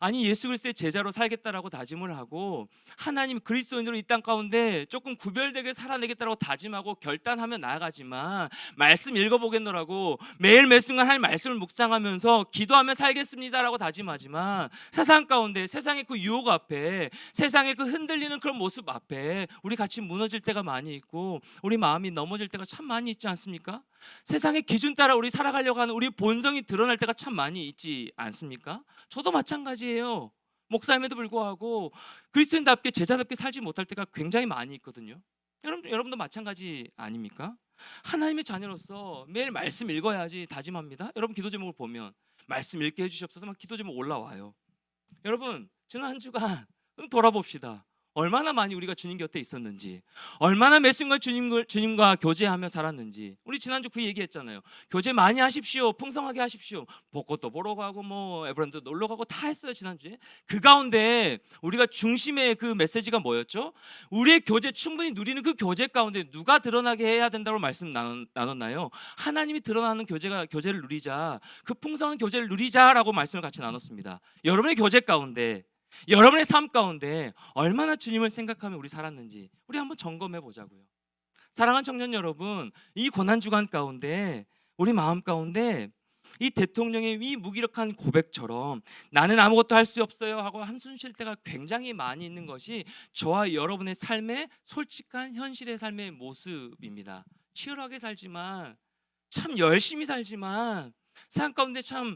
아니 예수 그리스도의 제자로 살겠다라고 다짐을 하고 하나님 그리스도인으로 이 땅 가운데 조금 구별되게 살아내겠다라고 다짐하고 결단하며 나아가지만 말씀 읽어보겠노라고 매일 매 순간 하나님 말씀을 묵상하면서 기도하며 살겠습니다라고 다짐하지만 세상 가운데 세상의 그 유혹 앞에 세상의 그 흔들리는 그런 모습 앞에 우리 같이 무너질 때가 많이 있고 우리 마음이 넘어질 때가 참 많이 있지 않습니까? 세상의 기준 따라 우리 살아가려고 하는 우리 본성이 드러날 때가 참 많이 있지 않습니까? 저도 마찬가지예요. 목사임에도 불구하고 그리스도인답게 제자답게 살지 못할 때가 굉장히 많이 있거든요. 여러분도 마찬가지 아닙니까? 하나님의 자녀로서 매일 말씀 읽어야지 다짐합니다. 여러분 기도 제목을 보면 말씀 읽게 해주시옵소서 막 기도 제목 올라와요. 여러분 지난 한 주간 돌아봅시다. 얼마나 많이 우리가 주님 곁에 있었는지, 얼마나 매 순간 주님과 교제하며 살았는지. 우리 지난주 그 얘기했잖아요. 교제 많이 하십시오, 풍성하게 하십시오. 벚꽃도 보러 가고 뭐 에브랜드 놀러 가고 다 했어요 지난주에. 그 가운데 우리가 중심의 그 메시지가 뭐였죠? 우리의 교제 충분히 누리는 그 교제 가운데 누가 드러나게 해야 된다고 말씀 나눴나요? 하나님이 드러나는 교제를 누리자, 그 풍성한 교제를 누리자라고 말씀을 같이 나눴습니다. 여러분의 교제 가운데, 여러분의 삶 가운데 얼마나 주님을 생각하며 우리 살았는지 우리 한번 점검해 보자고요. 사랑하는 청년 여러분, 이 고난주간 가운데 우리 마음 가운데 이 대통령의 이 무기력한 고백처럼 나는 아무것도 할 수 없어요 하고 한숨 쉴 때가 굉장히 많이 있는 것이 저와 여러분의 삶의 솔직한 현실의 삶의 모습입니다. 치열하게 살지만, 참 열심히 살지만, 세상 가운데 참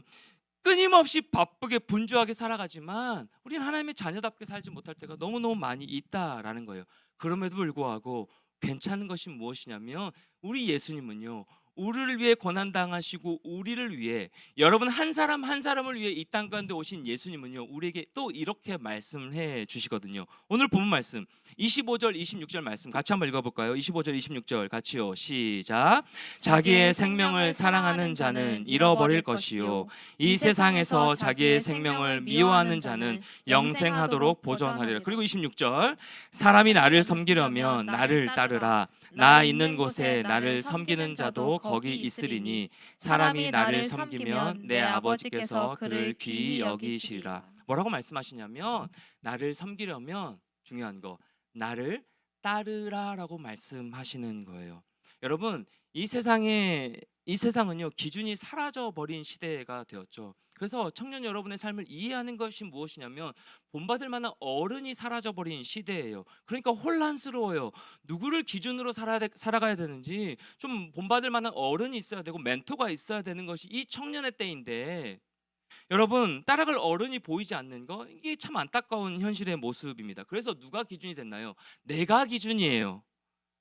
끊임없이 바쁘게 분주하게 살아가지만 우리는 하나님의 자녀답게 살지 못할 때가 너무너무 많이 있다라는 거예요. 그럼에도 불구하고 괜찮은 것이 무엇이냐면 우리 예수님은요, 우리를 위해 고난당하시고 우리를 위해, 여러분 한 사람 한 사람을 위해 이 땅 가운데 오신 예수님은요, 우리에게 또 이렇게 말씀을 해 주시거든요. 오늘 본문 말씀 25절 26절 말씀 같이 한번 읽어볼까요? 25절 26절 같이요. 시작. 자기의 생명을 사랑하는 자는 잃어버릴 것이요 이 세상에서 자기의 생명을 미워하는 자는 영생하도록 보존하리라. 그리고 26절, 사람이 나를 섬기려면 나를 따르라. 나 있는 곳에 나를 섬기는 자도 거기 있으리니 사람이 나를 섬기면 내 아버지께서 그를 귀히 여기시리라. 뭐라고 말씀하시냐면 나를 섬기려면 중요한 거, 나를 따르라라고 말씀하시는 거예요. 여러분 이 세상은요 기준이 사라져 버린 시대가 되었죠. 그래서 청년 여러분의 삶을 이해하는 것이 무엇이냐면 본받을 만한 어른이 사라져 버린 시대예요. 그러니까 혼란스러워요. 누구를 기준으로 살아가야 되는지 좀 본받을 만한 어른이 있어야 되고 멘토가 있어야 되는 것이 이 청년의 때인데, 여러분 따라갈 어른이 보이지 않는 거, 이게 참 안타까운 현실의 모습입니다. 그래서 누가 기준이 됐나요? 내가 기준이에요.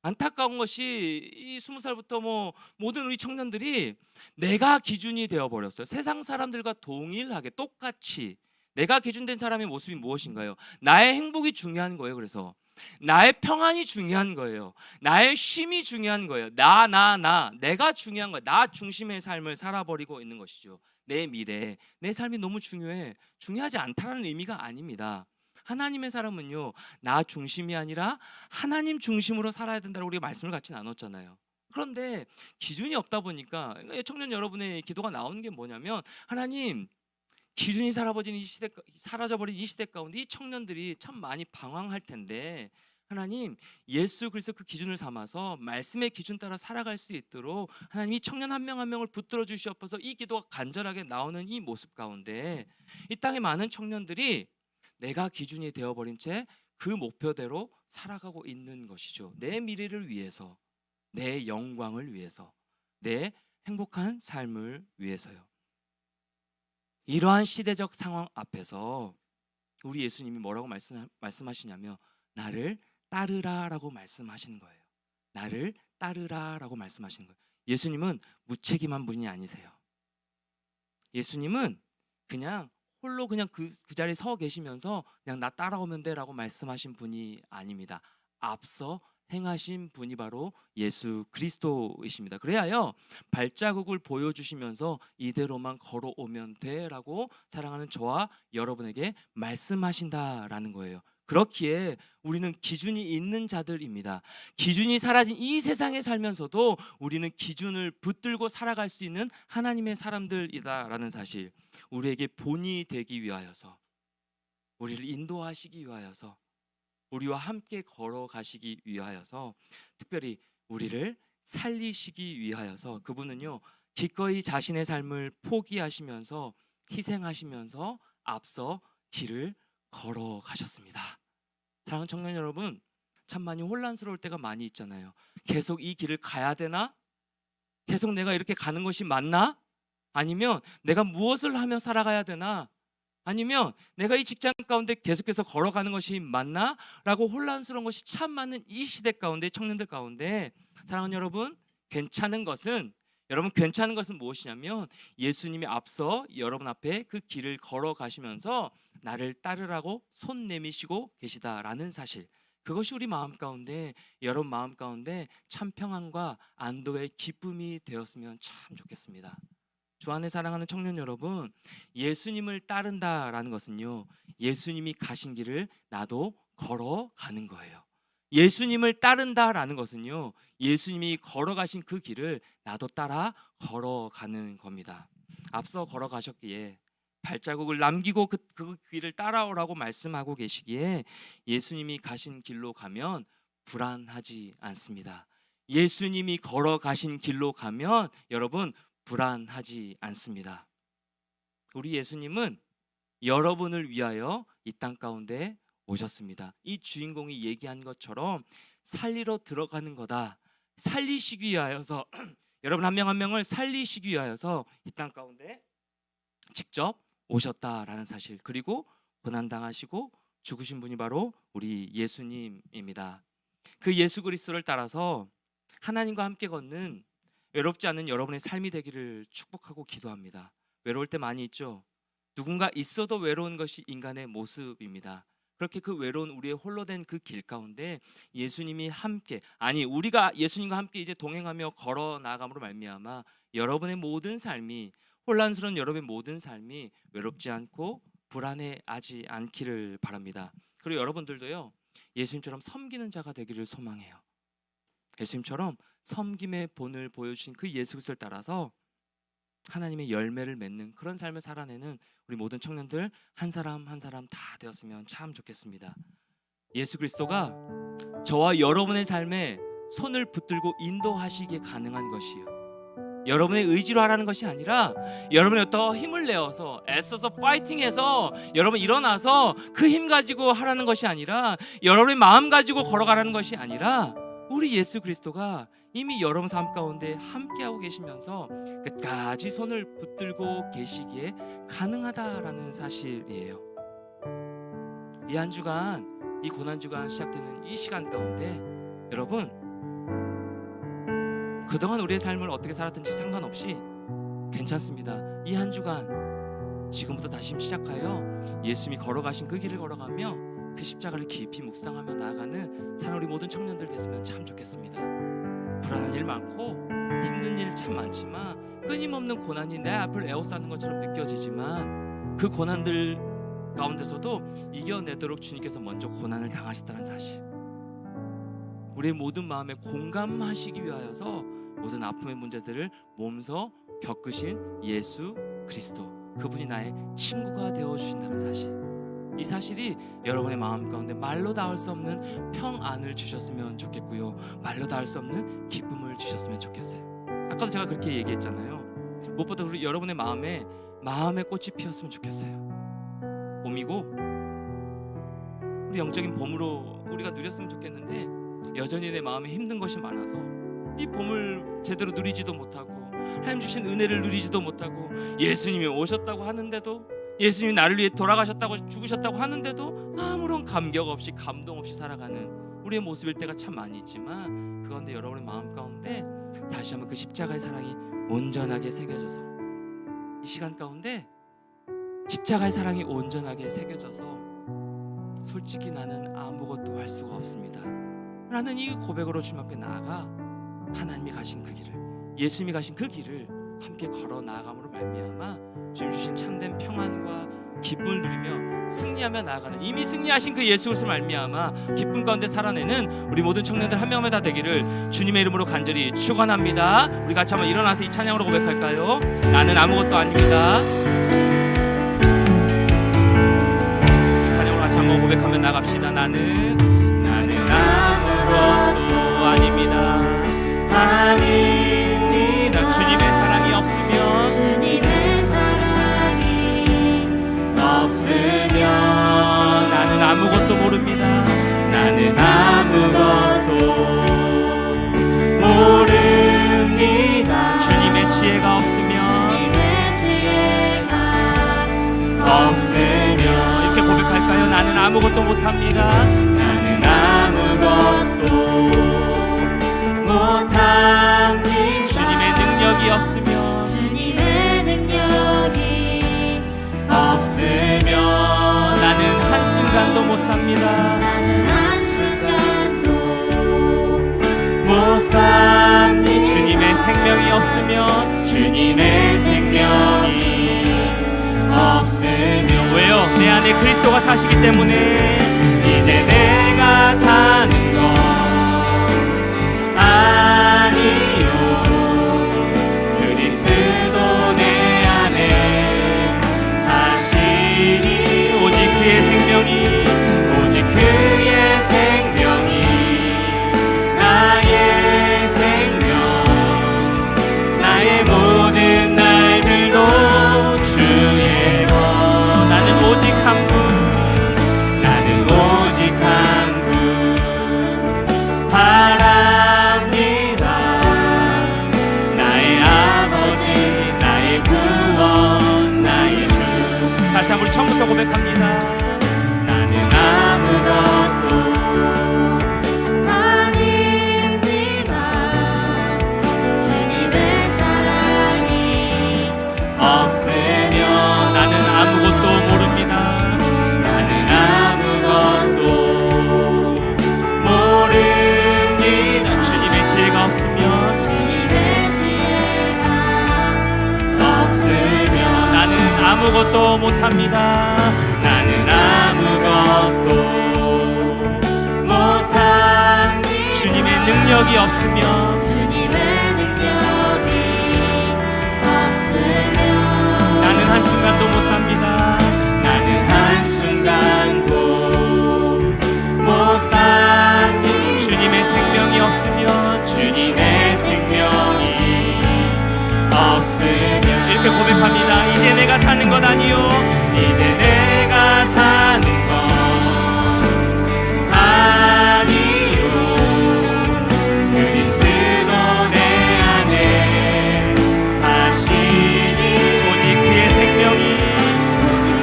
안타까운 것이 이 20살부터 모든 우리 청년들이 내가 기준이 되어버렸어요. 세상 사람들과 동일하게 똑같이 내가 기준된 사람의 모습이 무엇인가요? 나의 행복이 중요한 거예요. 그래서 나의 평안이 중요한 거예요. 나의 쉼이 중요한 거예요. 내가 중요한 거예요. 나 중심의 삶을 살아버리고 있는 것이죠. 내 미래, 내 삶이 너무 중요하지 않다는 의미가 아닙니다. 하나님의 사람은요 나 중심이 아니라 하나님 중심으로 살아야 된다고 우리가 말씀을 같이 나눴잖아요. 그런데 기준이 없다 보니까 청년 여러분의 기도가 나오는 게 뭐냐면, 하나님, 기준이 사라져버린 이 시대 가운데 이 청년들이 참 많이 방황할 텐데, 하나님, 예수 그리스도 그 기준을 삼아서 말씀의 기준 따라 살아갈 수 있도록 하나님 이 청년 한 명 한 명을 붙들어 주시옵소서. 이 기도가 간절하게 나오는 이 모습 가운데 이 땅의 많은 청년들이 내가 기준이 되어버린 채 그 목표대로 살아가고 있는 것이죠. 내 미래를 위해서, 내 영광을 위해서, 내 행복한 삶을 위해서요. 이러한 시대적 상황 앞에서 우리 예수님이 뭐라고 말씀하시냐면, 나를 따르라라고 말씀하시는 거예요. 나를 따르라라고 말씀하시는 거예요. 예수님은 무책임한 분이 아니세요. 예수님은 그냥 홀로 그냥 그 자리에 서 계시면서 그냥 나 따라오면 돼라고 말씀하신 분이 아닙니다. 앞서 행하신 분이 바로 예수 그리스도이십니다. 그래야요, 발자국을 보여주시면서 이대로만 걸어오면 돼라고 사랑하는 저와 여러분에게 말씀하신다라는 거예요. 그렇기에 우리는 기준이 있는 자들입니다. 기준이 사라진 이 세상에 살면서도 우리는 기준을 붙들고 살아갈 수 있는 하나님의 사람들이다라는 사실, 우리에게 본이 되기 위하여서, 우리를 인도하시기 위하여서, 우리와 함께 걸어가시기 위하여서, 특별히 우리를 살리시기 위하여서 그분은요, 기꺼이 자신의 삶을 포기하시면서 희생하시면서 앞서 길을 걸어가셨습니다. 사랑하는 청년 여러분, 참 많이 혼란스러울 때가 많이 있잖아요. 계속 이 길을 가야 되나? 계속 내가 이렇게 가는 것이 맞나? 아니면 내가 무엇을 하며 살아가야 되나? 아니면 내가 이 직장 가운데 계속해서 걸어가는 것이 맞나? 라고 혼란스러운 것이 참 많은 이 시대 가운데, 청년들 가운데, 사랑하는 여러분, 괜찮은 것은 무엇이냐면, 예수님이 앞서 여러분 앞에 그 길을 걸어가시면서 나를 따르라고 손 내미시고 계시다라는 사실, 그것이 우리 마음 가운데, 여러분 마음 가운데 참 평안과 안도의 기쁨이 되었으면 참 좋겠습니다. 주 안에 사랑하는 청년 여러분, 예수님을 따른다라는 것은요, 예수님이 가신 길을 나도 걸어가는 거예요. 예수님을 따른다라는 것은요, 예수님이 걸어가신 그 길을 나도 따라 걸어가는 겁니다. 앞서 걸어가셨기에, 발자국을 남기고 그 길을 따라오라고 말씀하고 계시기에 예수님이 가신 길로 가면 불안하지 않습니다. 예수님이 걸어가신 길로 가면 여러분 불안하지 않습니다. 우리 예수님은 여러분을 위하여 이 땅 가운데 오셨습니다. 이 주인공이 얘기한 것처럼 살리러 들어가는 거다. 살리시기 위하여서 여러분 한 명 한 명을 살리시기 위하여서 이 땅 가운데 직접 오셨다라는 사실, 그리고 고난당하시고 죽으신 분이 바로 우리 예수님입니다. 그 예수 그리스도를 따라서 하나님과 함께 걷는 외롭지 않은 여러분의 삶이 되기를 축복하고 기도합니다. 외로울 때 많이 있죠. 누군가 있어도 외로운 것이 인간의 모습입니다. 그렇게 그 외로운 우리의 홀로 된 그 길 가운데 예수님이 함께, 아니 우리가 예수님과 함께 이제 동행하며 걸어 나감으로 말미암아 여러분의 모든 삶이, 혼란스러운 여러분의 모든 삶이 외롭지 않고 불안해하지 않기를 바랍니다. 그리고 여러분들도요, 예수님처럼 섬기는 자가 되기를 소망해요. 예수님처럼 섬김의 본을 보여주신 그 예수 그리스도를 따라서 하나님의 열매를 맺는 그런 삶을 살아내는 우리 모든 청년들 한 사람 한 사람 다 되었으면 참 좋겠습니다. 예수 그리스도가 저와 여러분의 삶에 손을 붙들고 인도하시기에 가능한 것이요, 여러분의 의지로 하라는 것이 아니라 여러분이 더 힘을 내어서 애써서 파이팅해서 여러분 일어나서 그 힘 가지고 하라는 것이 아니라, 여러분의 마음 가지고 걸어가라는 것이 아니라, 우리 예수 그리스도가 이미 여러분 삶 가운데 함께하고 계시면서 끝까지 손을 붙들고 계시기에 가능하다라는 사실이에요. 이 한 주간, 이 고난 주간 시작되는 이 시간 가운데 여러분, 그동안 우리의 삶을 어떻게 살았든지 상관없이 괜찮습니다. 이 한 주간 지금부터 다시 시작하여 예수님이 걸어가신 그 길을 걸어가며 그 십자가를 깊이 묵상하며 나아가는 사는 우리 모든 청년들 됐으면 참 좋겠습니다. 불안한 일 많고 힘든 일 참 많지만 끊임없는 고난이 내 앞을 에워싸는 것처럼 느껴지지만 그 고난들 가운데서도 이겨내도록 주님께서 먼저 고난을 당하셨다는 사실, 우리의 모든 마음에 공감하시기 위하여서 모든 아픔의 문제들을 몸소 겪으신 예수 그리스도, 그분이 나의 친구가 되어주신다는 사실, 이 사실이 여러분의 마음 가운데 말로 닿을 수 없는 평안을 주셨으면 좋겠고요, 말로 닿을 수 없는 기쁨을 주셨으면 좋겠어요. 아까도 제가 그렇게 얘기했잖아요. 무엇보다 우리 여러분의 마음에 마음의 꽃이 피었으면 좋겠어요. 봄이고 우리 영적인 봄으로 우리가 누렸으면 좋겠는데, 여전히 내 마음에 힘든 것이 많아서 이 봄을 제대로 누리지도 못하고 하나님 주신 은혜를 누리지도 못하고, 예수님이 오셨다고 하는데도, 예수님이 나를 위해 돌아가셨다고 죽으셨다고 하는데도 아무런 감격 없이 감동 없이 살아가는 우리의 모습일 때가 참 많이 있지만, 그런데 여러분의 마음 가운데 다시 한번 그 십자가의 사랑이 온전하게 새겨져서, 이 시간 가운데 십자가의 사랑이 온전하게 새겨져서 솔직히 나는 아무것도 할 수가 없습니다 라는 이 고백으로 주님 앞에 나아가 하나님이 가신 그 길을, 예수님이 가신 그 길을 함께 걸어 나아감으로 말미암아 주님 주신 참된 평안과 기쁨을 누리며 승리하며 나아가는, 이미 승리하신 그 예수 그리스도로 말미암아 기쁨 가운데 살아내는 우리 모든 청년들 한 명만 다 되기를 주님의 이름으로 간절히 축원합니다. 우리 같이 한번 일어나서 이 찬양으로 고백할까요? 나는 아무것도 아닙니다. 찬양으로 같이 한번 고백하며 나갑시다. 나는 아무것도 아닙니다. 아닙니다. 주님의 사랑이 없으면, 주님의 사랑이 없으면 나는 아무것도 모릅니다. 나는 아무것도 모릅니다. 주님의 지혜가 없으면, 주님의 지혜가 없으면 이렇게 고백할까요? 나는 아무것도 못합니다. 나는 아무것도 못합니다. 주님의 능력이 없으면, 주님의 능력이 없으면 나는 한순간도 못 삽니다. 나는 한순간도 못 삽니다. 주님의 생명이 없으면, 주님의 생명이 없으면, 왜요? 내 안에 그리스도가 사시기 때문에 이제 내가 사는 것 아니요, 그리스도 내 안에 사시니, 오직 그의 생명이, 오직 그의 생명이 나의 생명, 나의 모든 날들도 주의 것. 나는 오직 한 분, 나는 오직 한 분 바랍니다. 나의 아버지, 나의 구원, 나의 주. 다시 한번 우리 처음부터 고백합니다. 나는 아무것도 아닙니다. 주님의 사랑이 없으면 나는 아무것도 모릅니다. 나는 아무것도 모릅니다. 주님의 지혜가 없으면, 주님의 지혜가 없으면 나는 아무것도 못합니다. 나는 아무것도 못합니다. 주님의 능력이 없으면, 주님의 능력이 없으면 나는 한순간도 못 삽니다. 나는 한순간도 못 삽니다. 주님의 생명이 없으면, 주님의 생명이 없으면 이렇게 고백합니다. 이제 내가 사는 것 아니요, 이제 내가 사는 것 아니요, 그리스도 내 안에 사시니, 오직 그의 생명이,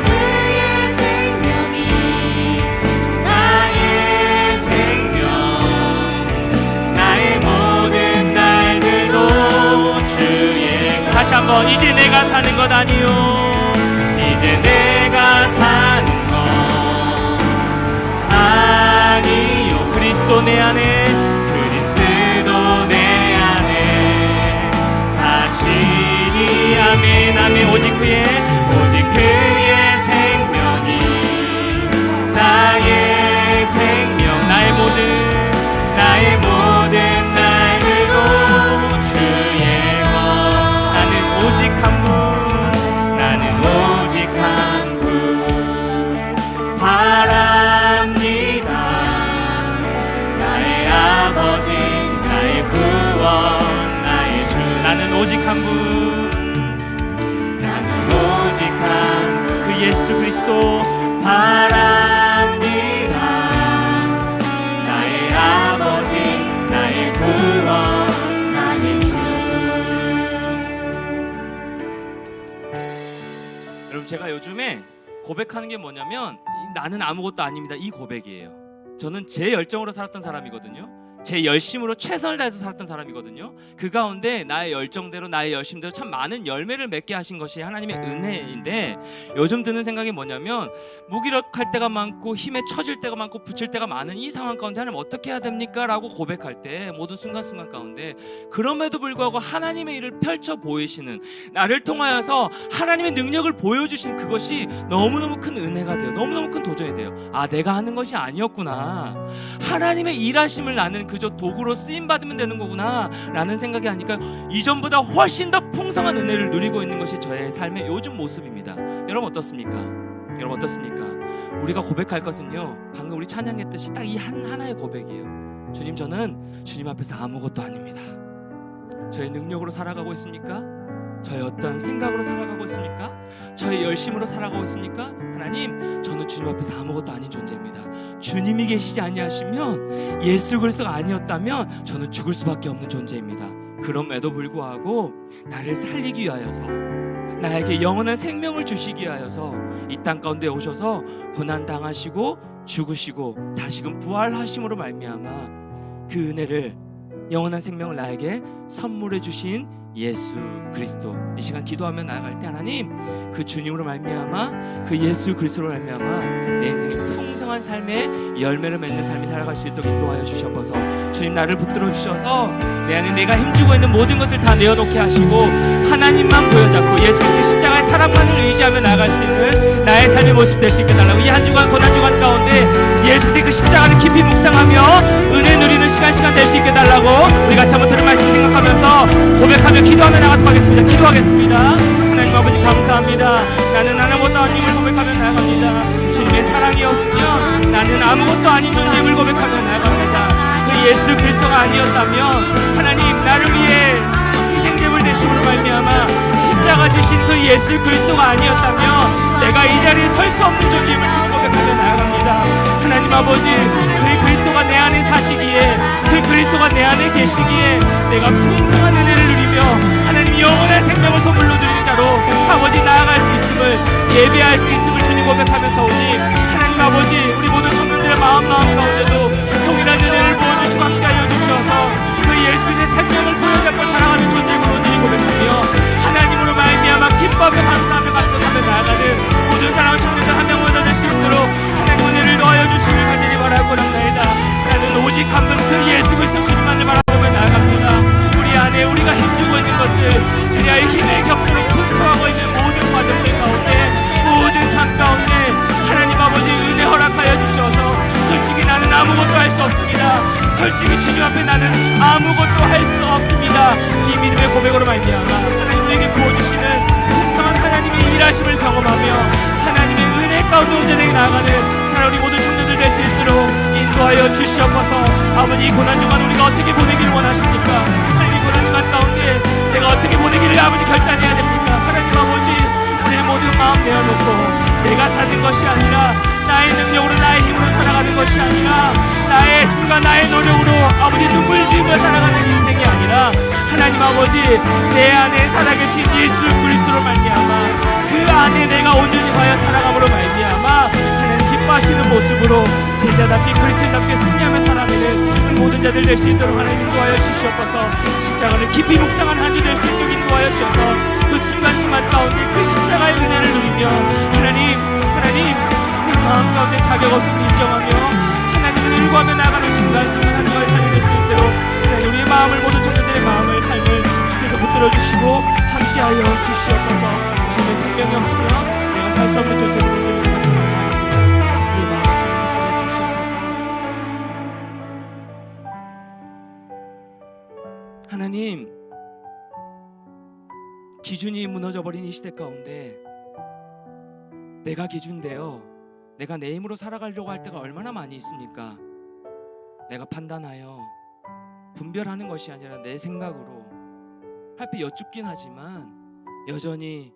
그의 생명이 나의 생명, 나의 모든 날들도 주의 것. 다시 한번, 이제 내가 사는 것 아니요, 이제 내가 사는 것 아니요, 그리스도 내 안에, 그리스도 내 안에 사시니. 아멘 아멘. 오직 그의 생명이 나의 생명, 나의 모든 한 분, 나는 오직 한 분, 그 예수 그리스도 바랍니다. 나의 아버지, 나의 구원, 나의 주. 여러분, 제가 요즘에 고백하는 게 뭐냐면 나는 아무것도 아닙니다, 이 고백이에요. 저는 제 열정으로 살았던 사람이거든요. 제 열심으로 최선을 다해서 살았던 사람이거든요. 그 가운데 나의 열정대로, 나의 열심대로 참 많은 열매를 맺게 하신 것이 하나님의 은혜인데, 요즘 드는 생각이 뭐냐면 무기력할 때가 많고 힘에 처질 때가 많고 부칠 때가 많은 이 상황 가운데 하나님 어떻게 해야 됩니까? 라고 고백할 때 모든 순간순간 가운데 그럼에도 불구하고 하나님의 일을 펼쳐 보이시는, 나를 통하여서 하나님의 능력을 보여주신 그것이 너무너무 큰 은혜가 돼요. 너무너무 큰 도전이 돼요. 아, 내가 하는 것이 아니었구나, 하나님의 일하심을 나는 그저 도구로 쓰임받으면 되는 거구나 라는 생각이 하니까 이전보다 훨씬 더 풍성한 은혜를 누리고 있는 것이 저의 삶의 요즘 모습입니다. 여러분 어떻습니까? 여러분 어떻습니까? 우리가 고백할 것은요, 방금 우리 찬양했듯이 딱 이 하나의 고백이에요. 주님, 저는 주님 앞에서 아무것도 아닙니다. 저의 능력으로 살아가고 있습니까? 저의 어떤 생각으로 살아가고 있습니까? 저의 열심으로 살아가고 있습니까? 하나님, 저는 주님 앞에서 아무것도 아닌 존재입니다. 주님이 계시지 아니하시면, 예수 그리스도가 아니었다면 저는 죽을 수밖에 없는 존재입니다. 그럼에도 불구하고 나를 살리기 위하여서, 나에게 영원한 생명을 주시기 위하여서 이 땅 가운데 오셔서 고난 당하시고 죽으시고 다시금 부활하심으로 말미암아 그 은혜를, 영원한 생명을 나에게 선물해 주신 예수 그리스도, 이 시간 기도하며 나아갈 때 하나님, 그 주님으로 말미암아, 그 예수 그리스도로 말미암아 내 인생의 풍성한 삶의 열매를 맺는 삶이 살아갈 수 있도록 인도하여 주셔서, 주님 나를 붙들어 주셔서 내 안에 내가 힘주고 있는 모든 것들 다 내어놓게 하시고 하나님만 보여잡고 예수 그리스도의 십자가의 사랑만을 의지하며 나아갈 수 있는 나의 삶의 모습 될 수 있게 달라고, 이 한 주간 고난 주간 가운데 예수 그리스도의 그 십자가를 깊이 묵상하며 은혜 누리는 시간 될 수 있게 달라고 우리 같이 한번 들은 말씀 생각하면서 고백하며 기도하며 나가도록 하겠습니다. 기도하겠습니다. 하나님 아버지 감사합니다. 나는 아무것도 아님을 고백하며 나아갑니다. 주님의 사랑이 없으면 나는 아무것도 아닌 존재임을 고백하며 나아갑니다. 그 예수 그리스도가 아니었다면, 하나님 나를 위해 희생제물 되심으로 말미암아 십자가 지신 그 예수 그리스도가 아니었다면 내가 이 자리에 설 수 없는 존재임을 고백하며 나아갑니다. 하나님 아버지, 그 그리스도가 내 안에 사시기에, 그 그리스도가 내 안에 계시기에 내가 풍성한 은혜를 누리며 하나님 영원한 생명을 선물로 드리는 자로 아버지 나아갈 수 있음을, 예배할 수 있음을 주님 고백하면서 오니 하나님 아버지, 우리 모든 청년들의 마음 가운데도 동일한 은혜를 부어주시고 함께하여 주셔서 그 예수 그리스도의 생명을 보여잡고 살아가는 존재임을 오늘이 고백하며 하나님으로 말미암아 기뻐하며 감사하며 감격하며 나아가는 모든 사랑을 청년들 한 명만 얻을 수 있도록 하나님 은혜를 더하여 주시길 간절히 바라고 나옵니다. 나는 오직 한 분 그 예수 그리스도 주님만을 바라보며 나아갑니다. 우리 안에 우리가 힘주고 있는 것들, 그리하여 힘의 격도로 분투하고 있는 모든 과정들 가운데, 모든 삶 가운데 하나님 아버지 은혜 허락하여 주셔서, 솔직히 나는 아무것도 할 수 없습니다. 솔직히 주님 앞에 나는 아무것도 할 수 없습니다. 이 믿음의 고백으로 말미암아 하나님 우리에게 부어주시는 풍성한 하나님의 일하심을 경험하며 하나님의 은혜 가운데 온전하게 나아가는 사랑 우리 모든 청년들 될 수 있도록 인도하여 주시옵소서. 아버지, 이 고난주간 우리가 어떻게 보내기를 원하십니까? 하나님, 이 고난주간 가운데 내가 어떻게 보내기를 아버지 결단해야 됩니까? 하나님 아버지, 우리의 모든 마음 내어놓고 내가 사는 것이 아니라, 나의 능력으로 나의 힘으로 살아가는 것이 아니라, 나의 애씀과 나의 노력으로 아버지 눈물 지으며 살아가는 인생이 아니라, 하나님 아버지, 내 안에 살아계신 예수 그리스도로 말미암아 그 안에 내가 온전히 하여 살아감으로 말미암아 하나님 기뻐하시는 모습으로 제자답게 그리스도답게 승리하며 살아가는 모든 자들 될 수 있도록 하나님 인도하여 주시옵소서. 십자가를 깊이 묵상한 한 주 될 수 있도록 인도하여 주셔서 그 순간순간 가운데 그 십자가의 은혜를 누리며 하나님 내 마음 가운데 자격 없음을 인정하며 하나님을 일구하며 나가는 순간순간 한 주가 살게 될 수 있도록 하나님 우리의 마음을, 모든 청년들의 마음을, 삶을 주께서 붙들어 주시고 함께하여 주시옵소서. 주님의 생명이 없으면 내가 살 수 없는 존재로 우리 마음을 주님 붙들어 주시옵소서. 하나님, 기준이 무너져버린 이 시대 가운데 내가 기준되어 내가 내 힘으로 살아가려고 할 때가 얼마나 많이 있습니까? 내가 판단하여 분별하는 것이 아니라 내 생각으로 할피 여쭙긴 하지만 여전히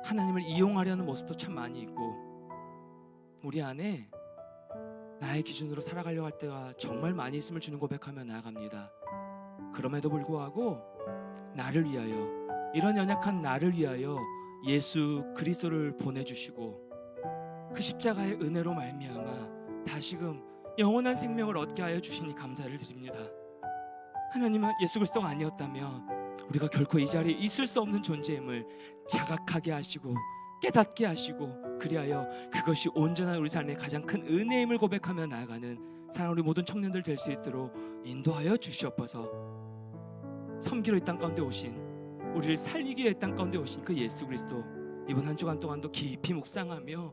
하나님을 이용하려는 모습도 참 많이 있고 우리 안에 나의 기준으로 살아가려고 할 때가 정말 많이 있음을 주님 고백하며 나아갑니다. 그럼에도 불구하고 나를 위하여, 이런 연약한 나를 위하여 예수 그리스도를 보내주시고 그 십자가의 은혜로 말미암아 다시금 영원한 생명을 얻게 하여 주시니 감사를 드립니다. 하나님은 예수 그리스도가 아니었다면 우리가 결코 이 자리에 있을 수 없는 존재임을 자각하게 하시고 깨닫게 하시고, 그리하여 그것이 온전한 우리 삶의 가장 큰 은혜임을 고백하며 나아가는 사랑하는 우리 모든 청년들 될 수 있도록 인도하여 주시옵소서. 섬기러 이 땅 가운데 오신, 우리를 살리기 위해 이 땅 가운데 오신 그 예수 그리스도, 이번 한 주간 동안도 깊이 묵상하며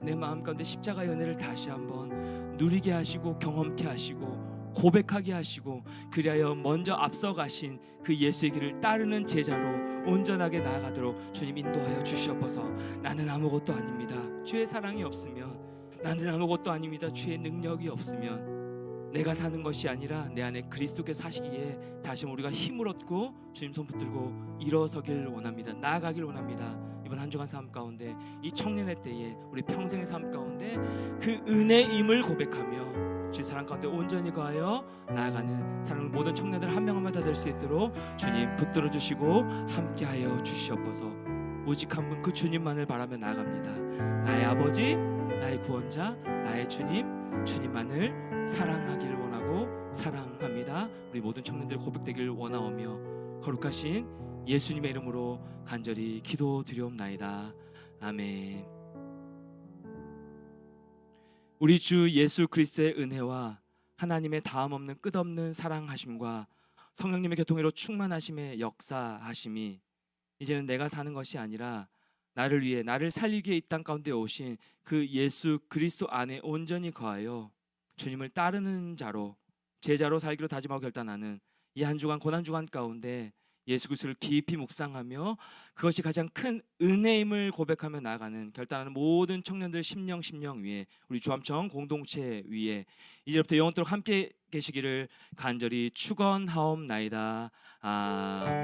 내 마음 가운데 십자가의 은혜를 다시 한번 누리게 하시고 경험케 하시고 고백하게 하시고, 그리하여 먼저 앞서가신 그 예수의 길을 따르는 제자로 온전하게 나아가도록 주님 인도하여 주시옵소서. 나는 아무것도 아닙니다. 주의 사랑이 없으면, 나는 아무것도 아닙니다. 주의 능력이 없으면 내가 사는 것이 아니라 내 안에 그리스도께서 사시기에 다시 우리가 힘을 얻고 주님 손 붙들고 일어서길 원합니다. 나아가길 원합니다. 이번 한 주간 삶 가운데, 이 청년의 때에, 우리 평생의 삶 가운데 그 은혜임을 고백하며 주의 사랑 가운데 온전히 거하여 나아가는 사랑하는 모든 청년들 한 명 한 명 다 될 수 있도록 주님 붙들어 주시고 함께하여 주시옵소서. 오직 한 분 그 주님만을 바라며 나아갑니다. 나의 아버지, 나의 구원자, 나의 주님, 주님만을 사랑하기를 원하고 사랑합니다. 우리 모든 청년들 고백되기를 원하오며 거룩하신 예수님의 이름으로 간절히 기도드리옵나이다. 아멘. 우리 주 예수 그리스도의 은혜와 하나님의 다음 없는 끝없는 사랑하심과 성령님의 교통으로 충만하심의 역사하심이 이제는 내가 사는 것이 아니라 나를 위해, 나를 살리기 위해 이 땅 가운데 오신 그 예수 그리스도 안에 온전히 거하여 주님을 따르는 자로, 제자로 살기로 다짐하고 결단하는 이 한 주간 고난 주간 가운데 예수 그리스도를 깊이 묵상하며 그것이 가장 큰 은혜임을 고백하며 나아가는 결단하는 모든 청년들 심령 위에, 우리 주암청 공동체 위에 이제부터 영원토록 함께 계시기를 간절히 축원하옵나이다. 아멘.